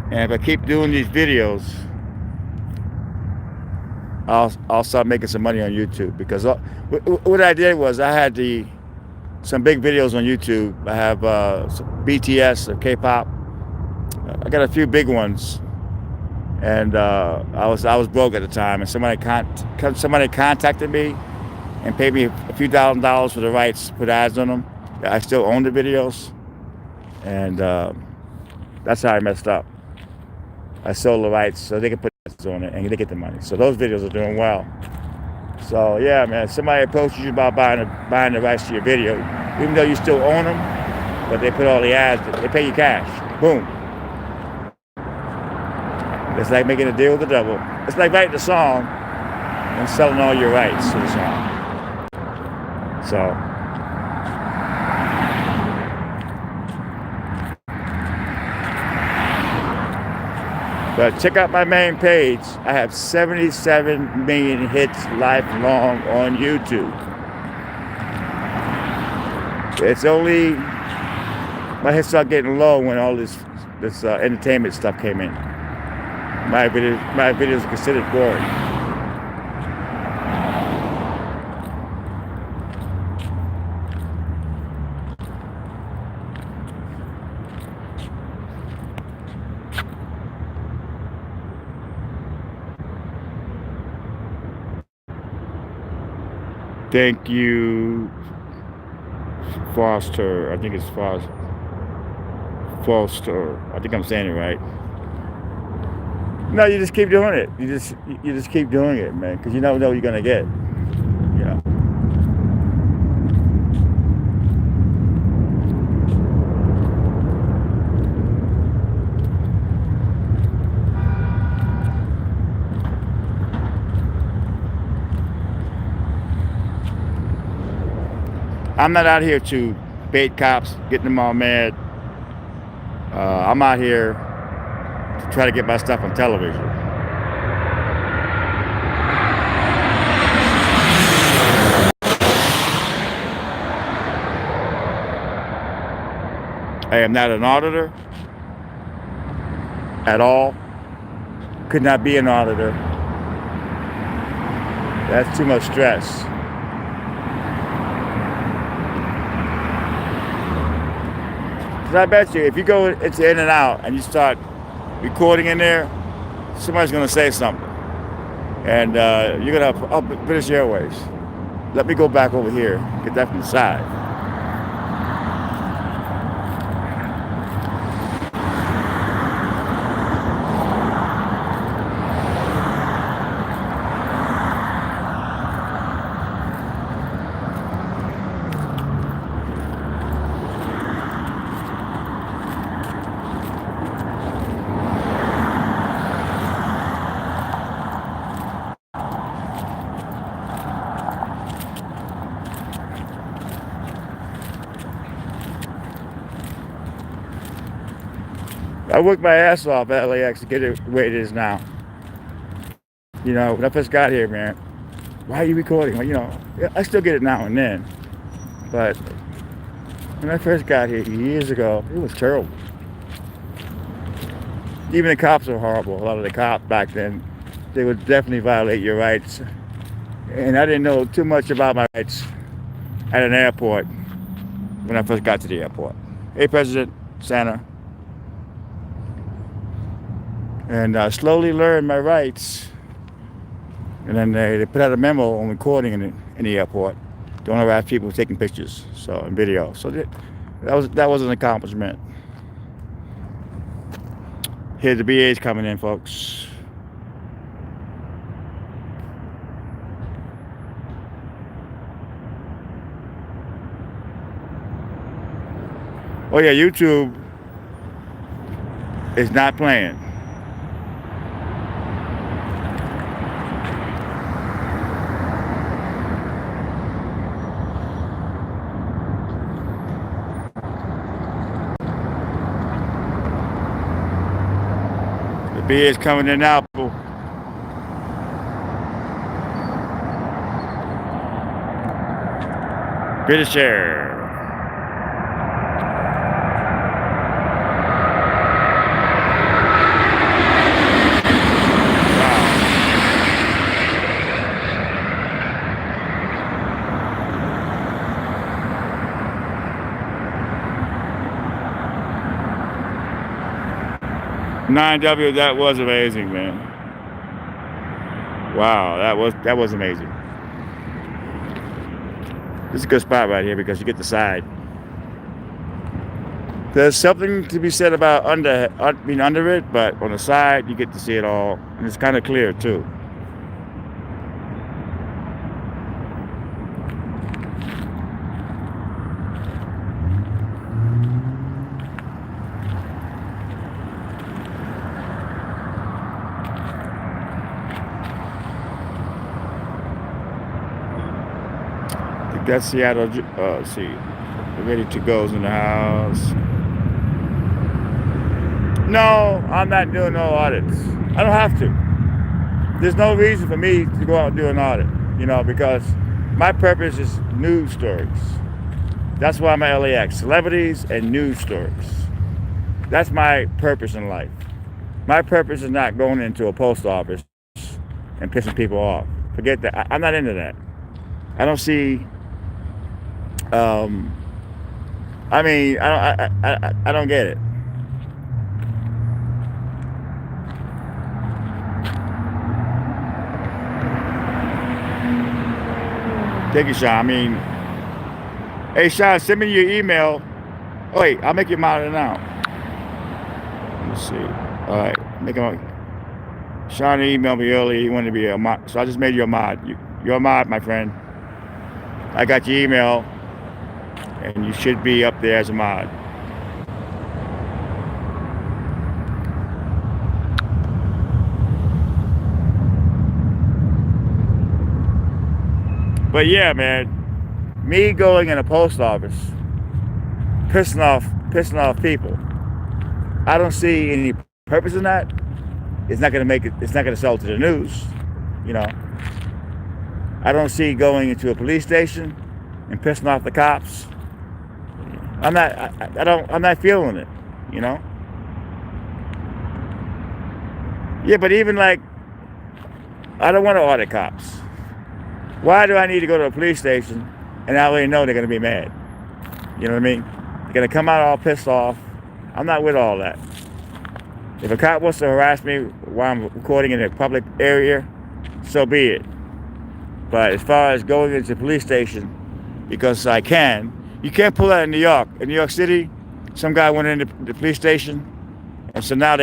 And if I keep doing these videos, I'll start making some money on YouTube, because what I did was I had some big videos on YouTube. I have some BTS or K-pop. I got a few big ones, and I was broke at the time, and somebody contacted me and paid me a few $1,000s for the rights to put ads on them. I still own the videos, and that's how I messed up. I sold the rights so they could put ads on it and they get the money. So those videos are doing well. So yeah, man, if somebody approaches you about buying the rights to your video, even though you still own them, but they put all the ads, they pay you cash. Boom. It's like making a deal with the devil. It's like writing a song and selling all your rights to the song. So. But check out my main page. I have 77 million hits lifelong on YouTube. It's only, my hits started getting low when all this entertainment stuff came in. My videos are considered boring. Thank you, Foster. I think it's Foster. I think I'm saying it right. No, you just keep doing it. You just keep doing it, man, because you never know what you're gonna get. You know. I'm not out here to bait cops, getting them all mad. I'm out here to try to get my stuff on television. I am not an auditor at all. Could not be an auditor. That's too much stress. Because I bet you, if you go into In and Out and you start recording in there, somebody's going to say something. And you're going to have British Airways. Let me go back over here, get that from the side. I worked my ass off at LAX to get it where it is now. You know, when I first got here, man, why are you recording? Well, you know, I still get it now and then. But when I first got here years ago, it was terrible. Even the cops were horrible. A lot of the cops back then, they would definitely violate your rights. And I didn't know too much about my rights at an airport when I first got to the airport. Hey, President Santa. And I slowly learned my rights. And then they put out a memo on recording in the airport. Don't harass people taking pictures, so and video. So that was an accomplishment. Here the BA's coming in, folks. Oh yeah, YouTube is not playing. The BA is coming in now. British Air. Wow. 9W, that was amazing, man. Wow, that was amazing. This is a good spot right here because you get the side. There's something to be said about being under it, but on the side you get to see it all, and it's kind of clear too. That's Seattle. Let's see, ready to go's in the house. No, I'm not doing no audits. I don't have to. There's no reason for me to go out and do an audit, you know, because my purpose is news stories. That's why I'm at LAX, celebrities and news stories. That's my purpose in life. My purpose is not going into a post office and pissing people off. Forget that. I'm not into that. I don't see. I mean, I don't get it. Thank you, Sean. I mean, hey, Sean, send me your email. Oh, wait, I'll make you mod now. Let's see. All right, make him. Sean emailed me earlier. He wanted to be a mod, so I just made you a mod. You're a mod, my friend. I got your email, and you should be up there as a mod. But yeah, man, me going in a post office, pissing off people, I don't see any purpose in that. It's not gonna make it. It's not gonna sell to the news, you know. I don't see going into a police station and pissing off the cops. I'm not feeling it, you know. Yeah, but even like, I don't want to audit cops. Why do I need to go to a police station and I already know they're gonna be mad? You know what I mean? They're gonna come out all pissed off. I'm not with all that. If a cop wants to harass me while I'm recording in a public area, so be it. But as far as going into the police station, because you can't pull that in New York. In New York City, some guy went into the police station, and so now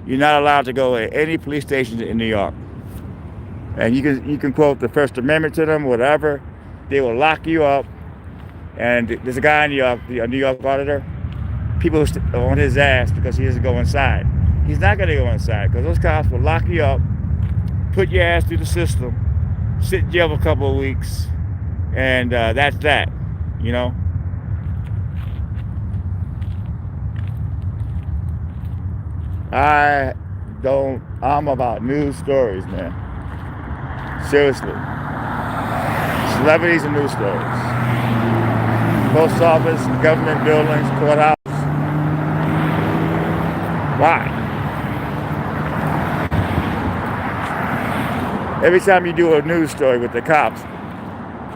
you're not allowed to go to any police station in New York. And you can quote the First Amendment to them, whatever. They will lock you up. And there's a guy in New York, a New York auditor. People are on his ass because he doesn't go inside. He's not going to go inside because those cops will lock you up, put your ass through the system, sit in jail for a couple of weeks, and that's that, you know. I'm about news stories, man. Seriously. Celebrities and news stories. Post office, government buildings, courthouse. Why? Every time you do a news story with the cops,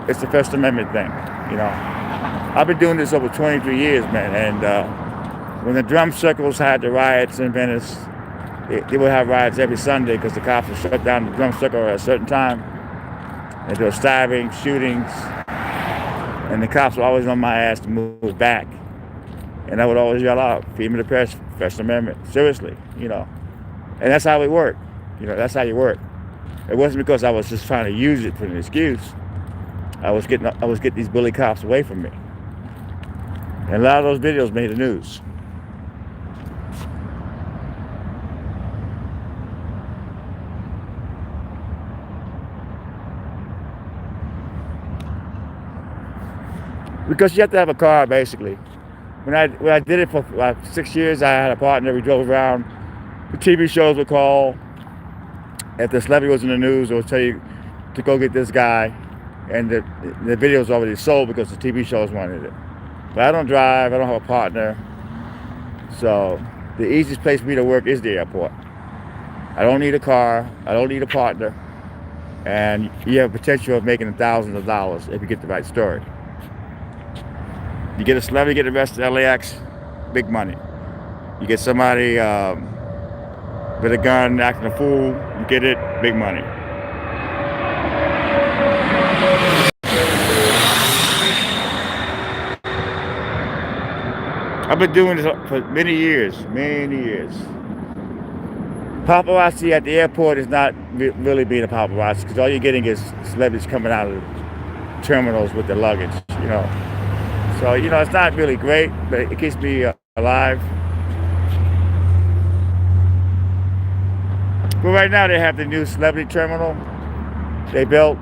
it's the First Amendment thing, you know. I've been doing this over 23 years, man, and when the drum circles had the riots in Venice, they would have riots every Sunday because the cops would shut down the drum circle at a certain time, and there were stabbing, shootings, and the cops were always on my ass to move back. And I would always yell out, freedom of the press, First Amendment. Seriously, you know. And that's how it worked. You know, that's how you work. It wasn't because I was just trying to use it for an excuse. I was getting these bully cops away from me. And a lot of those videos made the news. Because you have to have a car, basically. When I did it for like 6 years, I had a partner. We drove around. The TV shows would call. If the celebrity was in the news, they would tell you to go get this guy. And the video was already sold because the TV shows wanted it. But I don't drive. I don't have a partner. So the easiest place for me to work is the airport. I don't need a car. I don't need a partner. And you have potential of making thousands of dollars if you get the right story. You get a celebrity, get arrested at LAX, big money. You get somebody with a gun acting a fool, you get it, big money. I've been doing this for many years. Paparazzi at the airport is not really being a paparazzi because all you're getting is celebrities coming out of the terminals with their luggage, you know. So, you know, it's not really great, but it keeps me alive. But right now they have the new celebrity terminal they built.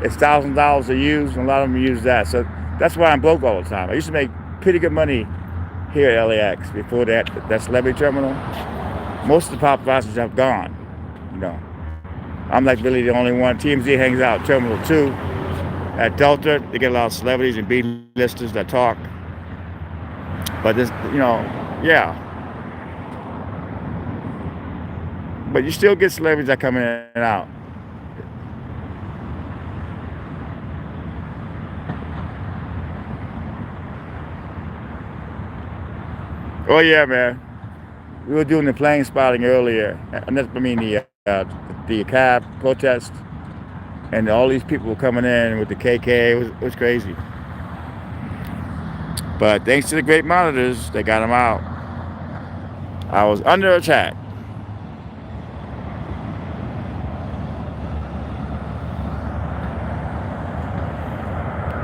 It's $1,000 a use, and a lot of them use that. So that's why I'm broke all the time. I used to make pretty good money here at LAX before that celebrity terminal. Most of the paparazzis have gone, you know. I'm like really the only one. TMZ hangs out at Terminal 2. At Delta, they get a lot of celebrities and B-listers that talk. But this, you know, yeah. But you still get celebrities that come in and out. Oh yeah, man. We were doing the plane spotting earlier, and that's, I mean, the cab protest. And all these people were coming in with the KK. It was crazy. But thanks to the great monitors, they got them out. I was under attack.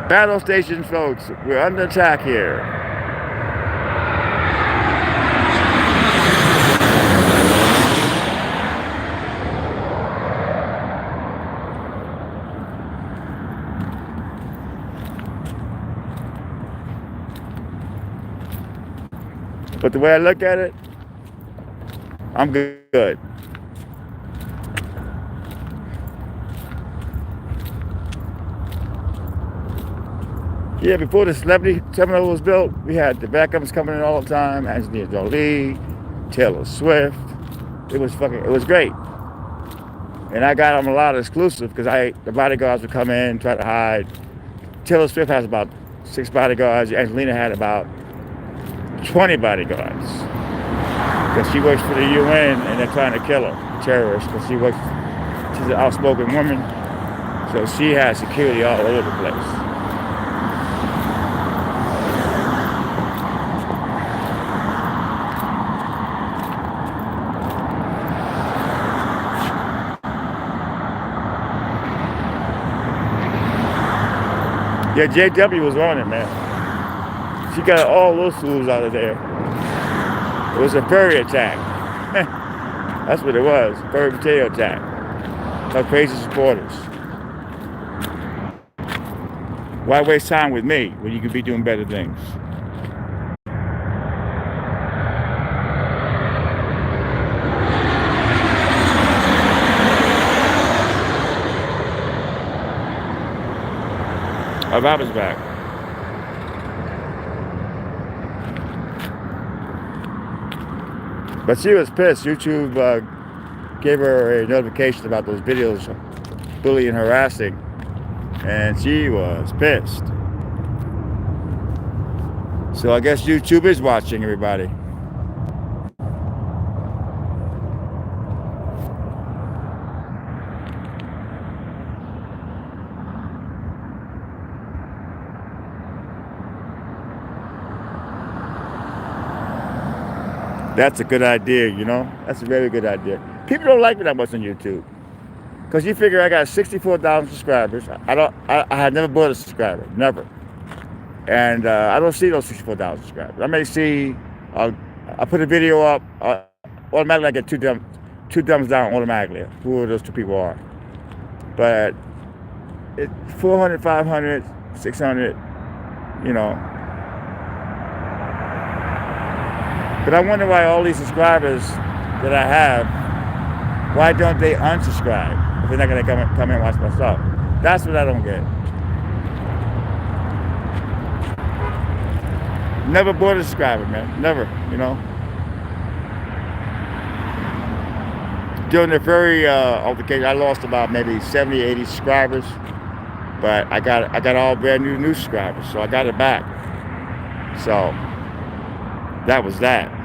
Battle station, folks. We're under attack here. But the way I look at it, I'm good. Yeah, before the celebrity terminal was built, we had the backups coming in all the time. Angelina Jolie, Taylor Swift. It was great. And I got them a lot of exclusive because the bodyguards would come in, try to hide. Taylor Swift has about 6 bodyguards. Angelina had about 20 bodyguards because she works for the UN and they're trying to kill her, terrorists, because she's an outspoken woman. So she has security all over the place. Yeah, JW was on it, man. She got all those fools out of there. It was a furry attack. That's what it was, a furry potato attack. Her crazy supporters. Why waste time with me when you could be doing better things? Oh, Robin's back. But she was pissed. YouTube gave her a notification about those videos bullying and harassing, and she was pissed. So I guess YouTube is watching everybody. That's a good idea, you know? That's a very good idea. People don't like me that much on YouTube. Because you figure I got 64,000 subscribers. I had never bought a subscriber. Never. And I don't see those 64,000 subscribers. I may see, I put a video up, automatically I get two thumbs down automatically, whoever those 2 people are. But 400, 500, 600, you know. But I wonder why all these subscribers that I have, why don't they unsubscribe if they're not going to come and watch my stuff? That's what I don't get. Never bought a subscriber, man. Never, you know. During the furry altercation, I lost about maybe 70, 80 subscribers. But I got all brand new subscribers, so I got it back. So that was that.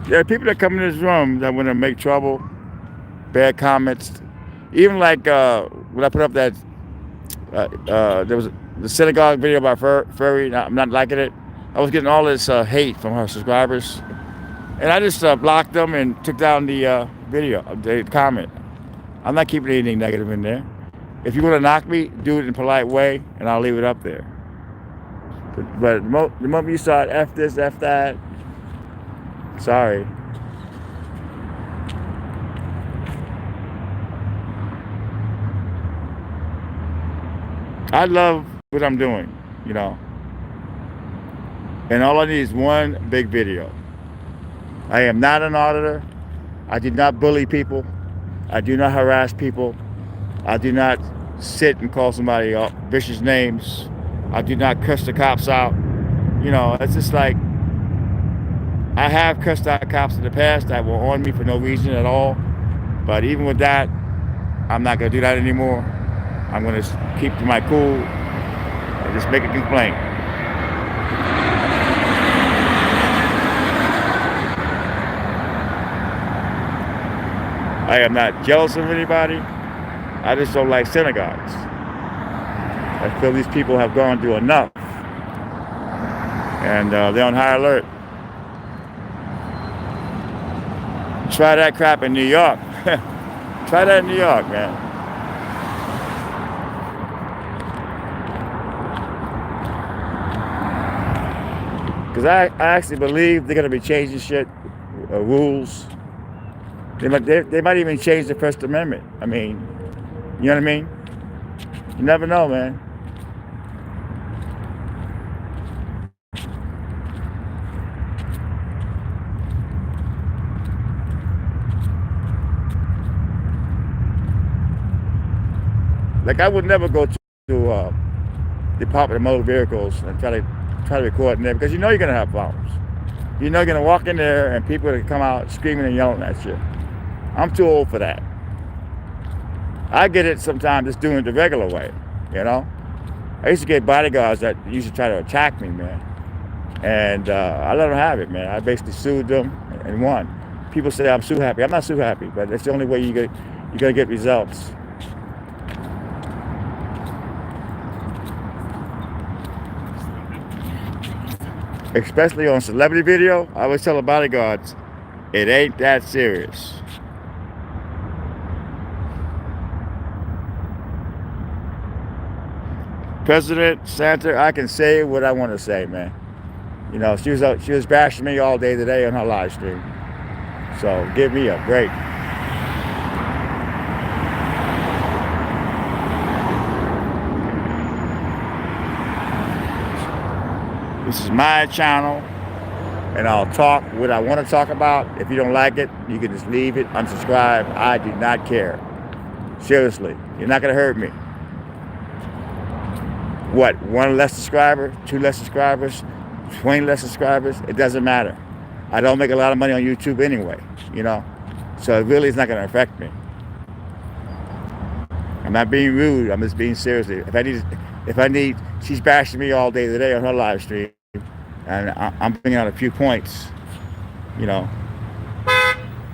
There are people that come in this room that want to make trouble, bad comments. Even like when I put up that, there was the synagogue video about furry, I'm not liking it. I was getting all this hate from her subscribers. And I just blocked them and took down the video, the comment. I'm not keeping anything negative in there. If you want to knock me, do it in a polite way, and I'll leave it up there. But the moment you start F this, F that, sorry. I love what I'm doing, you know. And all I need is one big video. I am not an auditor. I do not bully people. I do not harass people. I do not sit and call somebody vicious names. I do not cuss the cops out. You know, it's just like, I have cussed out cops in the past that were on me for no reason at all. But even with that, I'm not going to do that anymore. I'm going to keep to my cool and just make a complaint. I am not jealous of anybody. I just don't like synagogues. I feel these people have gone through enough. And they're on high alert. Try that crap in New York. Try that in New York, man. Because I actually believe they're going to be changing shit, rules. They might even change the First Amendment. I mean, you know what I mean? You never know, man. Like I would never go to Department of Motor Vehicles and try to record in there because you know you're gonna have problems. You know you're gonna walk in there and people are gonna come out screaming and yelling at you. I'm too old for that. I get it sometimes just doing it the regular way, you know. I used to get bodyguards that used to try to attack me, man. And I let them have it, man. I basically sued them and won. People say I'm sue happy. I'm not sue happy, but it's the only way you're gonna get results. Especially on celebrity video, I always tell the bodyguards, it ain't that serious. President Santa, I can say what I want to say, man. You know, she was bashing me all day today on her live stream. So give me a break. This is my channel, and I'll talk what I want to talk about. If you don't like it, you can just leave it, unsubscribe. I do not care. Seriously, you're not gonna hurt me. What, 1 less subscriber, 2 less subscribers, 20 less subscribers? It doesn't matter. I don't make a lot of money on YouTube anyway, you know? So it really is not gonna affect me. I'm not being rude, I'm just being serious. If I need, she's bashing me all day today on her live stream, and I'm bringing out a few points, you know.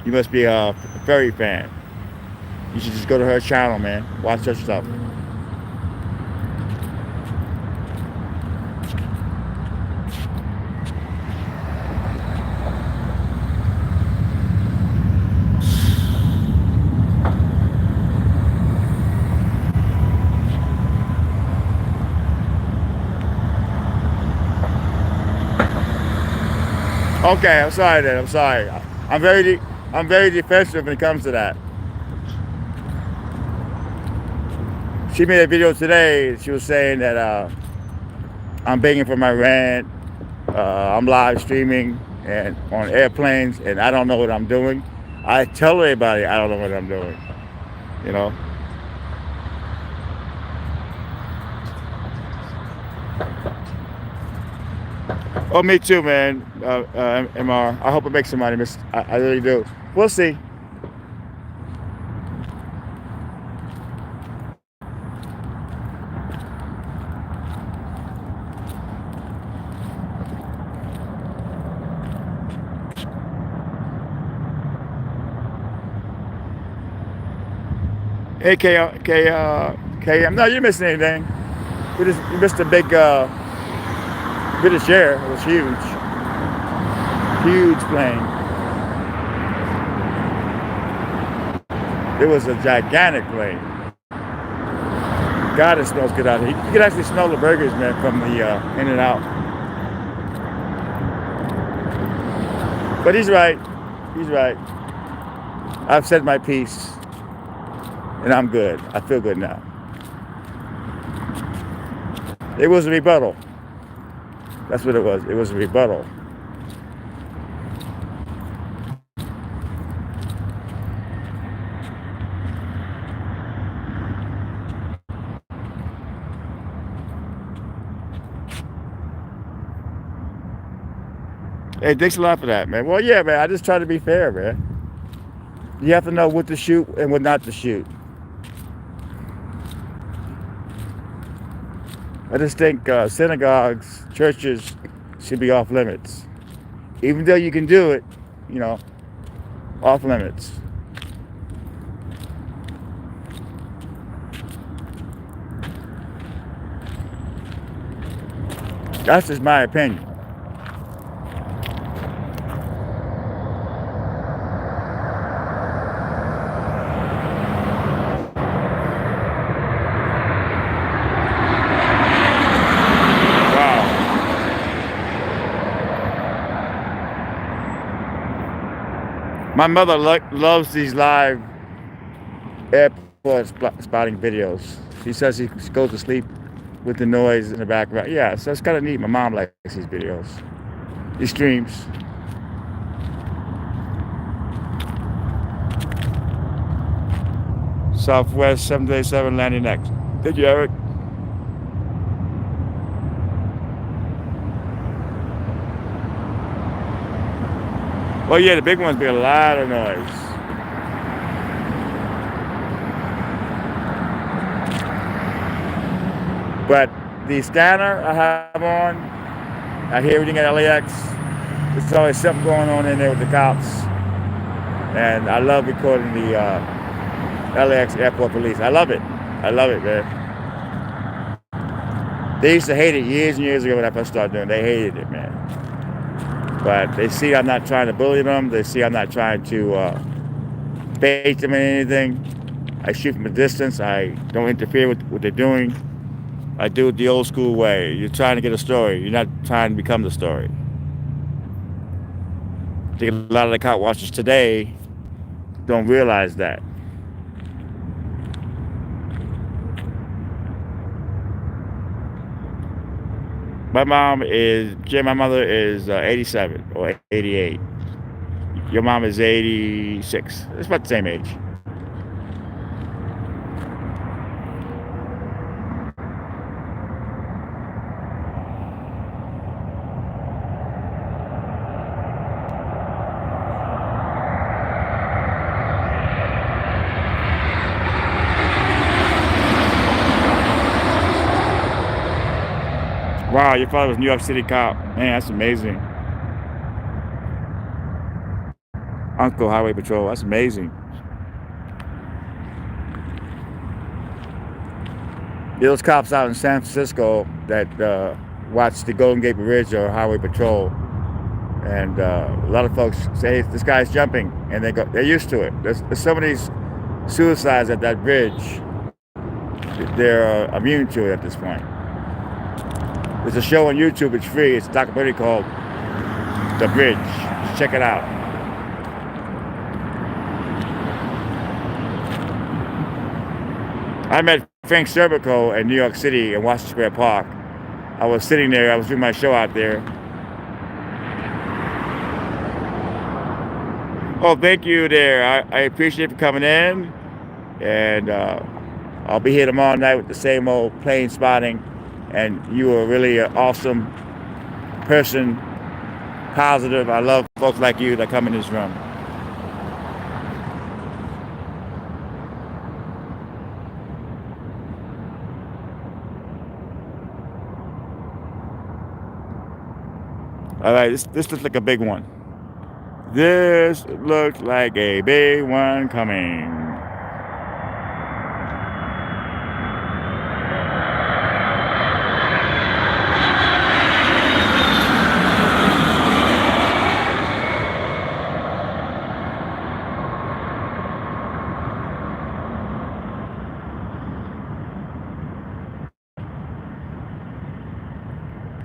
You must be a furry fan. You should just go to her channel, man. Watch her stuff. Okay, I'm sorry then. I'm sorry. I'm very defensive when it comes to that. She made a video today. She was saying that I'm begging for my rent. I'm live streaming and on airplanes, and I don't know what I'm doing. I tell everybody I don't know what I'm doing. You know. Oh, me too, man. MR. I hope it makes some money, miss. I really do. We'll see. Hey, KM. No, you didn't miss anything. You missed a big British Air. It was huge. Huge plane. It was a gigantic plane. God, it smells good out here. You can actually smell the burgers, man, from the in and out. But he's right. He's right. I've said my piece, and I'm good. I feel good now. It was a rebuttal. That's what it was. It was a rebuttal. Hey, thanks a lot for that, man. Well, yeah, man, I just try to be fair, man. You have to know what to shoot and what not to shoot. I just think synagogues, churches should be off limits. Even though you can do it, you know, off limits. That's just my opinion. My mother loves these live airport spotting videos. She says she goes to sleep with the noise in the background. Yeah, so it's kind of neat. My mom likes these videos, these streams. Southwest 737 landing next. Thank you, Eric. Well, yeah, the big ones make a lot of noise. But the scanner I have on, I hear everything at LAX. There's always something going on in there with the cops. And I love recording the LAX airport police. I love it. I love it, man. They used to hate it years and years ago when I first started doing it. They hated it, man. But they see I'm not trying to bully them. They see I'm not trying to bait them in anything. I shoot from a distance. I don't interfere with what they're doing. I do it the old school way. You're trying to get a story. You're not trying to become the story. I think a lot of the cop watchers today don't realize that. My mother is 87 or 88. Your mom is 86. It's about the same age. Wow, your father was New York City cop. Man, that's amazing. Uncle Highway Patrol, that's amazing. Those cops out in San Francisco that watch the Golden Gate Bridge or Highway Patrol, and a lot of folks say, hey, this guy's jumping, and they're used to it. There's so many suicides at that bridge, they're immune to it at this point. There's a show on YouTube, it's free, it's a documentary called The Bridge. Just check it out. I met Frank Serbico in New York City in Washington Square Park. I was sitting there, I was doing my show out there. Oh, thank you there. I appreciate you coming in. And I'll be here tomorrow night with the same old plane spotting. And you are really an awesome person, positive. I love folks like you that come in this room. All right, this looks like a big one. This looks like a big one coming.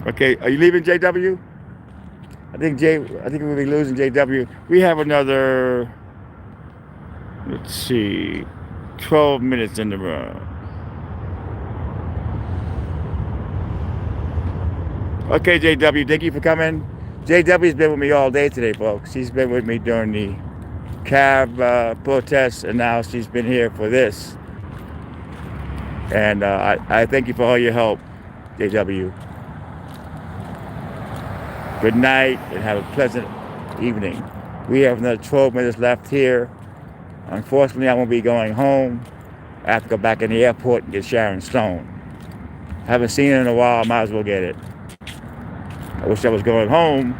Okay, are you leaving, JW? I think we'll be losing JW. We have another, let's see, 12 minutes in the room. Okay, JW, thank you for coming. JW's been with me all day today, folks. She's been with me during the cab protests, and now she's been here for this. And I thank you for all your help, JW. Good night and have a pleasant evening. We have another 12 minutes left here. Unfortunately, I won't be going home. I have to go back in the airport and get Sharon Stone. Haven't seen her in a while, I might as well get it. I wish I was going home,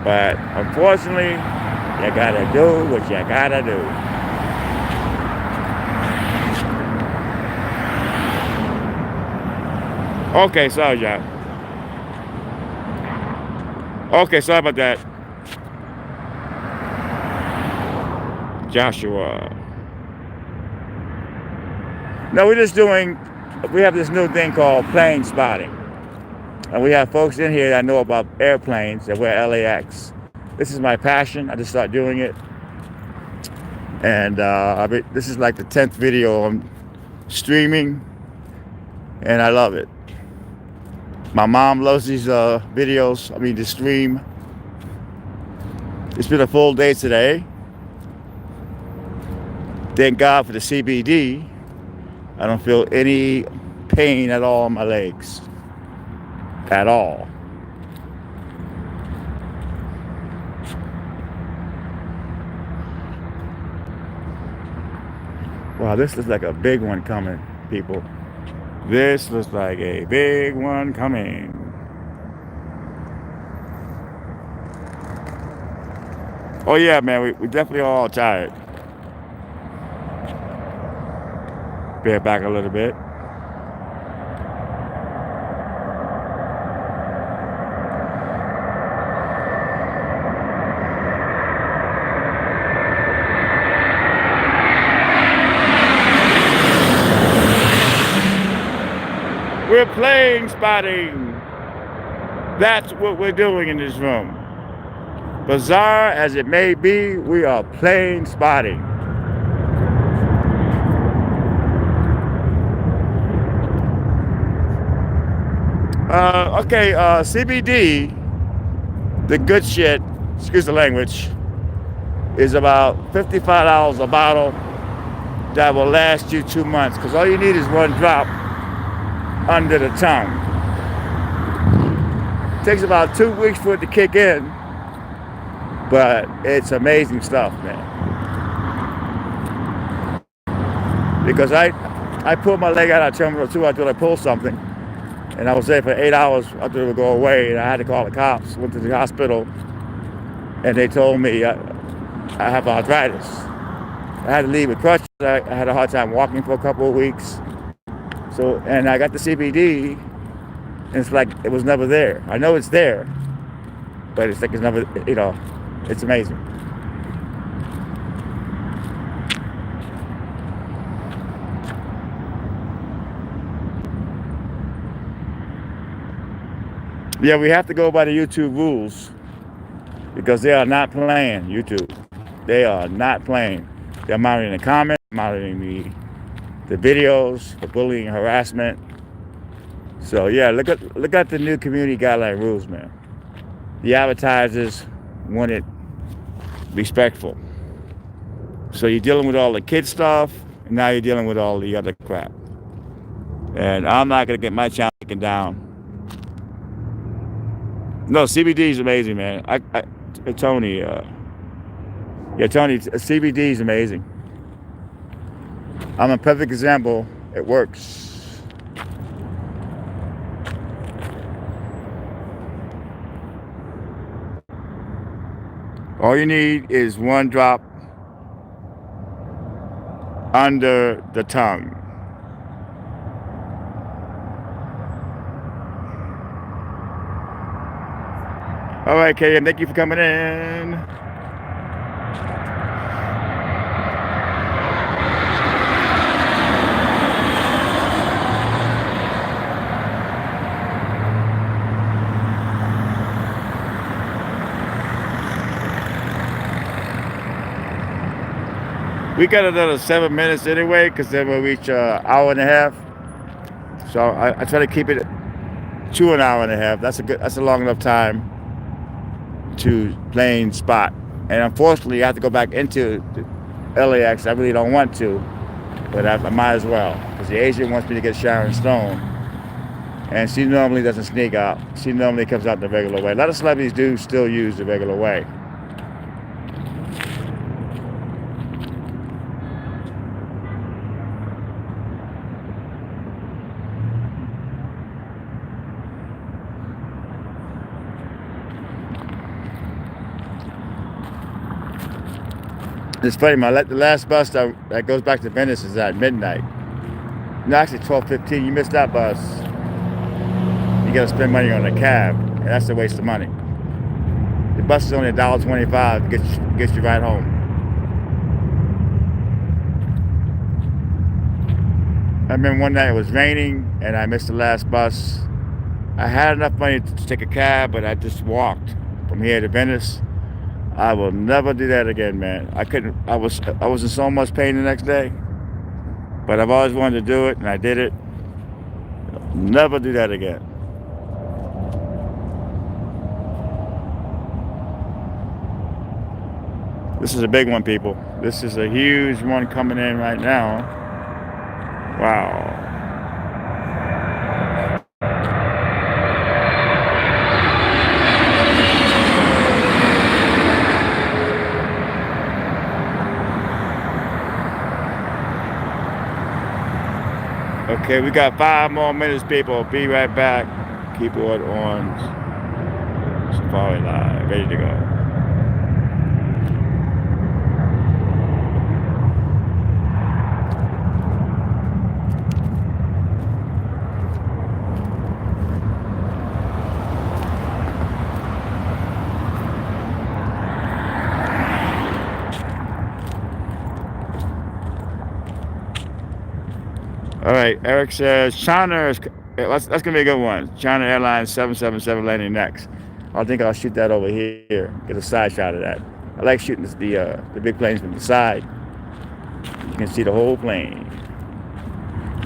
but unfortunately, you gotta do what you gotta do. Okay, sorry, John. Okay, sorry about that. Joshua. No, we have this new thing called plane spotting. And we have folks in here that know about airplanes that wear LAX. This is my passion. I just started doing it. And this is like the 10th video I'm streaming. And I love it. My mom loves these videos, the stream. It's been a full day today. Thank God for the CBD. I don't feel any pain at all in my legs. At all. Wow, this looks like a big one coming, people. This looks like a big one coming. Oh yeah, man, we definitely all tired. Bear back a little bit. We're plane spotting. That's what we're doing in this room. Bizarre as it may be, we are plane spotting. Okay, CBD, the good shit, excuse the language, is about $55 a bottle that will last you 2 months, because all you need is one drop under the tongue. It takes about 2 weeks for it to kick in, but it's amazing stuff, man. Because I pulled my leg out of Terminal 2 after I pulled something, and I was there for 8 hours after it would go away, and I had to call the cops. Went to the hospital, and they told me I have arthritis. I had to leave with crutches. I had a hard time walking for a couple of weeks. So, and I got the CBD, and it's like it was never there. I know it's there, but it's like it's never, you know, it's amazing. Yeah, we have to go by the YouTube rules, because they are not playing YouTube. They are not playing. They're monitoring the comments, monitoring the videos, the bullying, harassment. So yeah, look at the new community guideline rules, man. The advertisers want it respectful. So you're dealing with all the kid stuff, and now you're dealing with all the other crap. And I'm not gonna get my channel taken down. No, CBD is amazing, man. Tony, Tony, CBD is amazing. I'm a perfect example. It works. All you need is one drop under the tongue. All right, KM, thank you for coming in. We got another 7 minutes anyway, because then we'll reach an hour and a half. So I try to keep it to an hour and a half. That's a long enough time to plane spot. And unfortunately, I have to go back into the LAX. I really don't want to, but I might as well, because the agent wants me to get Sharon Stone, and she normally doesn't sneak out. She normally comes out the regular way. A lot of celebrities do still use the regular way. It's funny, the last bus that goes back to Venice is at midnight. No, actually 12:15. You missed that bus. You gotta spend money on a cab, and that's a waste of money. The bus is only $1.25 to get you right home. I remember one night it was raining, and I missed the last bus. I had enough money to take a cab, but I just walked from here to Venice. I will never do that again, man. I was in so much pain the next day, but I've always wanted to do it, and I did it. Never do that again. This is a big one, people. This is a huge one coming in right now. Wow. Okay, we got 5 more minutes, people. Be right back. Keyboard on. Safari Live. Ready to go. All right, Eric says China is. That's gonna be a good one. China Airlines 777 landing next. I think I'll shoot that over here. Get a side shot of that. I like shooting the big planes from the side. You can see the whole plane.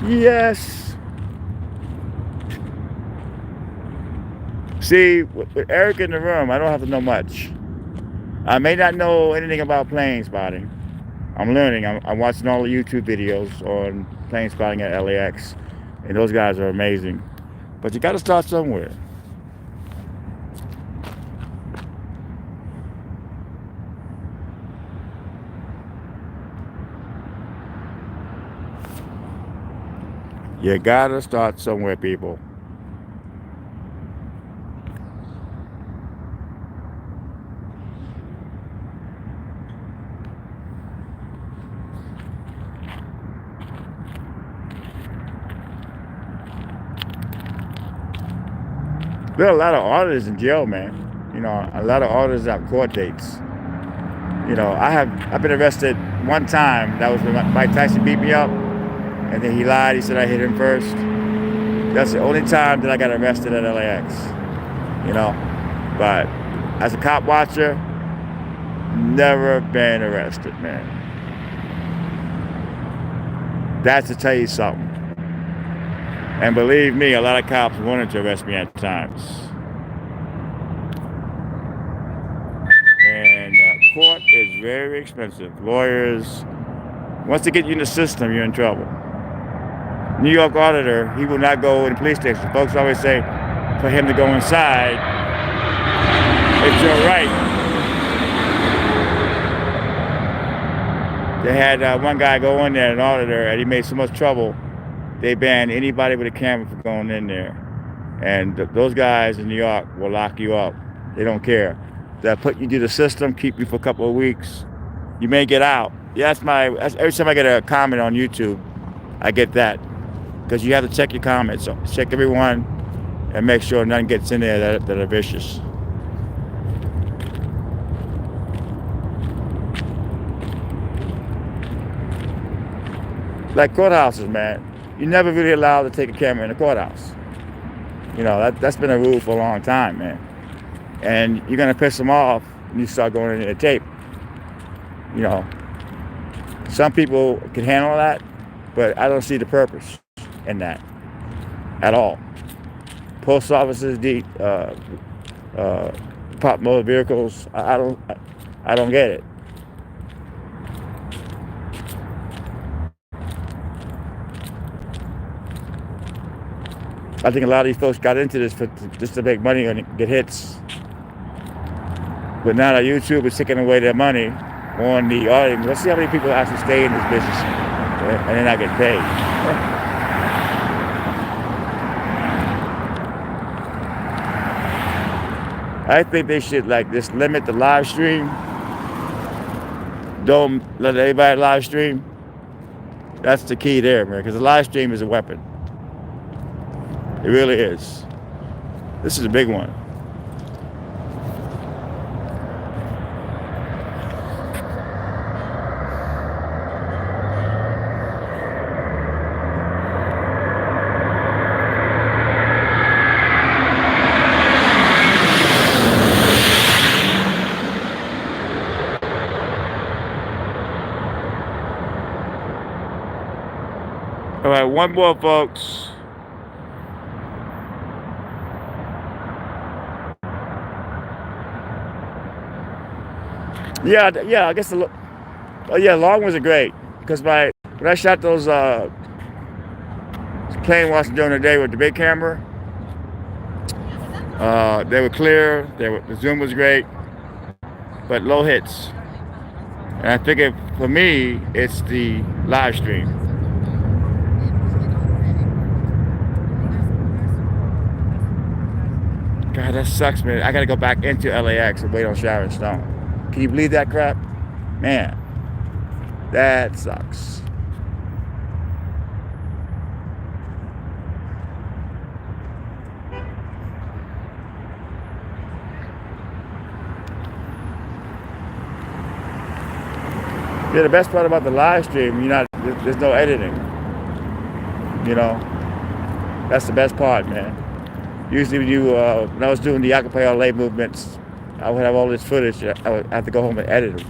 Yes. See, with Eric in the room, I don't have to know much. I may not know anything about plane spotting. I'm learning. I'm watching all the YouTube videos on plane spotting at LAX, and those guys are amazing. But you got to start somewhere. You got to start somewhere, people. There are a lot of auditors in jail, man. You know, a lot of auditors have court dates. You know, I've been arrested one time. That was when Mike Tyson beat me up, and then he lied. He said I hit him first. That's the only time that I got arrested at LAX. You know, but as a cop watcher, never been arrested, man. That's to tell you something. And believe me, a lot of cops wanted to arrest me at times. And court is very expensive. Lawyers, once they get you in the system, you're in trouble. New York auditor, he will not go in the police station. Folks always say, for him to go inside, it's your right. They had one guy go in there, an auditor, and he made so much trouble, they banned anybody with a camera from going in there. And those guys in New York will lock you up. They don't care. They'll put you through the system, keep you for a couple of weeks. You may get out. Yeah, that's every time I get a comment on YouTube, I get that. Because you have to check your comments. So check everyone and make sure nothing gets in there that are vicious. Like courthouses, man. You're never really allowed to take a camera in a courthouse. You know, that's been a rule for a long time, man. And you're going to piss them off when you start going into the tape. You know, some people can handle that, but I don't see the purpose in that at all. Post offices, pop motor vehicles, I don't get it. I think a lot of these folks got into this just to make money and get hits. But now that YouTube is taking away their money on the audience, let's see how many people actually stay in this business and then not get paid. I think they should just limit the live stream. Don't let everybody live stream. That's the key there, man, because the live stream is a weapon. It really is. This is a big one. All right, one more, folks. Yeah, I guess long ones are great because when I shot those plane watching during the day with the big camera. They were clear. The zoom was great, but low hits. And I figured for me, it's the live stream. God, that sucks, man. I gotta go back into LAX and wait on Sharon Stone. Can you believe that crap? Man, that sucks. Yeah, the best part about the live stream, there's no editing. You know, that's the best part, man. Usually when I was doing the acapella lay movements, I would have all this footage. I would have to go home and edit them.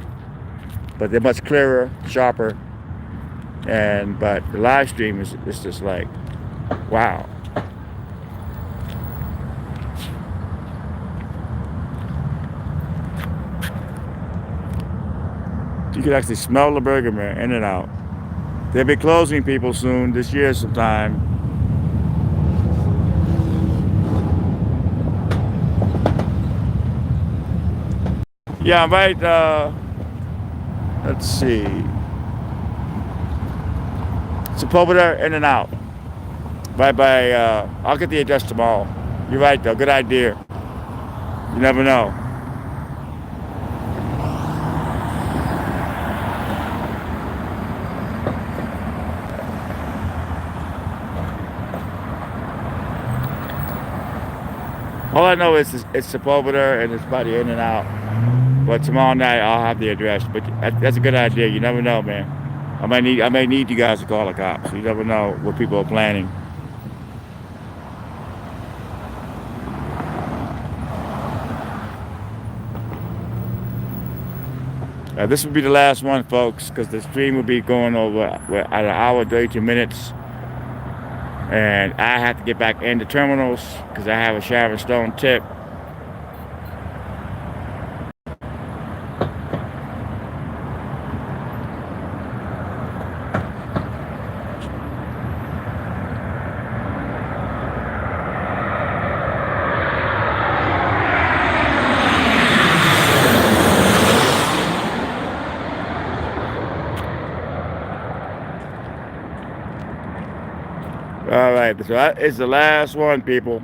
But they're much clearer, sharper, but the live stream is just like, wow. You can actually smell the burger, man, in and out. They'll be closing people soon, this year sometime. Yeah, I'm right, let's see. Sepulveda, in and out. Right by, I'll get the address tomorrow. You're right, though, good idea. You never know. All I know is it's Sepulveda and it's by the In and Out. But tomorrow night I'll have the address. But that's a good idea. You never know, man. I may need you guys to call the cops. You never know what people are planning. This will be the last one, folks, because the stream will be going over at an hour, 32 minutes. And I have to get back into terminals because I have a Sharon Stone tip. All right, so that is the last one, people.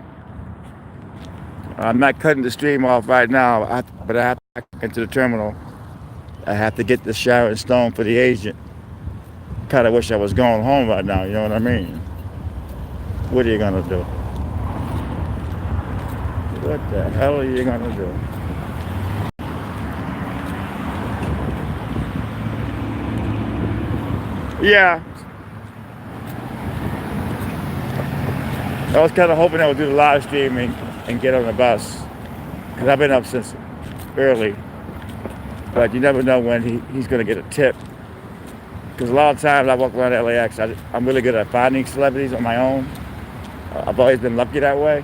I'm not cutting the stream off right now, but I have to get back into the terminal. I have to get the Sharon Stone for the agent. Kind of wish I was going home right now, you know what I mean? What are you gonna do? What the hell are you gonna do? Yeah. I was kind of hoping I would do the live streaming and get on the bus. Because I've been up since early. But you never know when he's going to get a tip. Because a lot of times I walk around LAX, I'm really good at finding celebrities on my own. I've always been lucky that way.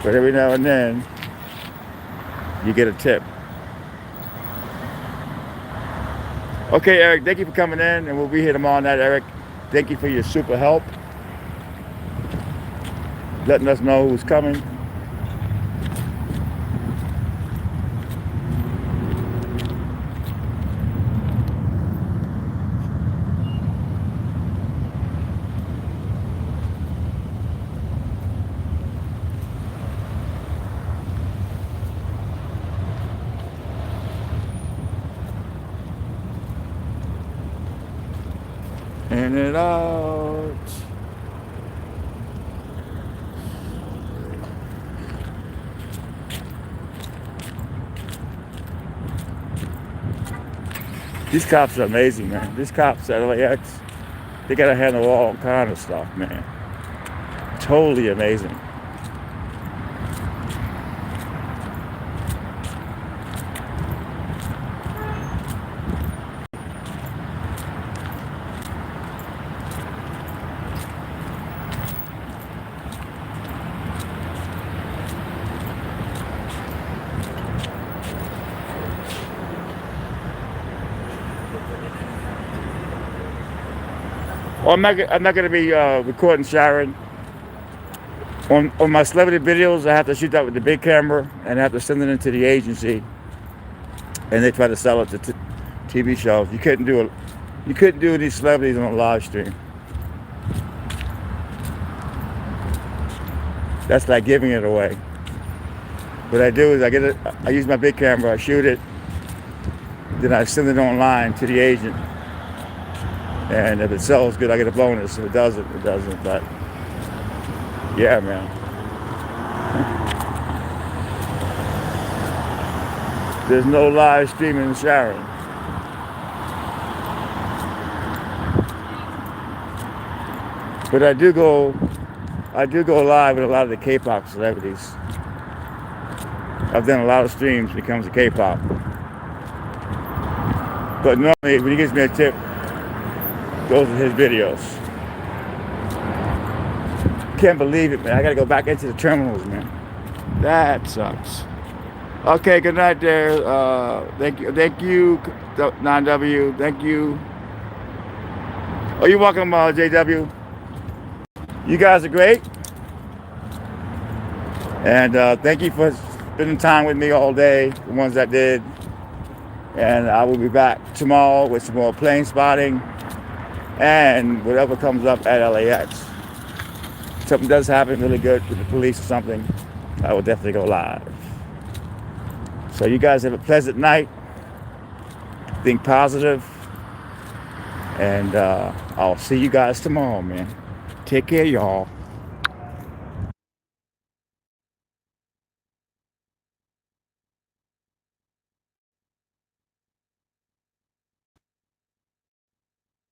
But every now and then, you get a tip. Okay, Eric, thank you for coming in. And we'll be here tomorrow night, Eric. Thank you for your super help. Letting us know who's coming. In and out. These cops are amazing, man. These cops at LAX, they gotta handle all kind of stuff, man. Totally amazing. Well, I'm not gonna be recording Sharon. On my celebrity videos, I have to shoot that with the big camera and I have to send it into the agency, and they try to sell it to TV shows. You couldn't do these celebrities on a live stream. That's like giving it away. What I do is I use my big camera, I shoot it, then I send it online to the agent, and if it sells good, I get a bonus. If it doesn't, it doesn't. But yeah, man. There's no live streaming in Sharon. But I do go live with a lot of the K-pop celebrities. I've done a lot of streams when it comes to K-pop. But normally, when he gives me a tip, those are his videos. Can't believe it, man. I gotta go back into the terminals, man. That sucks. Okay, good night there. Thank you, 9W. Thank you. Oh, you're welcome, JW. You guys are great. And thank you for spending time with me all day, the ones that did. And I will be back tomorrow with some more plane spotting and whatever comes up at LAX. If something does happen really good with the police or something, I will definitely go live. So you guys have a pleasant night. Think positive. And I'll see you guys tomorrow, man. Take care, y'all.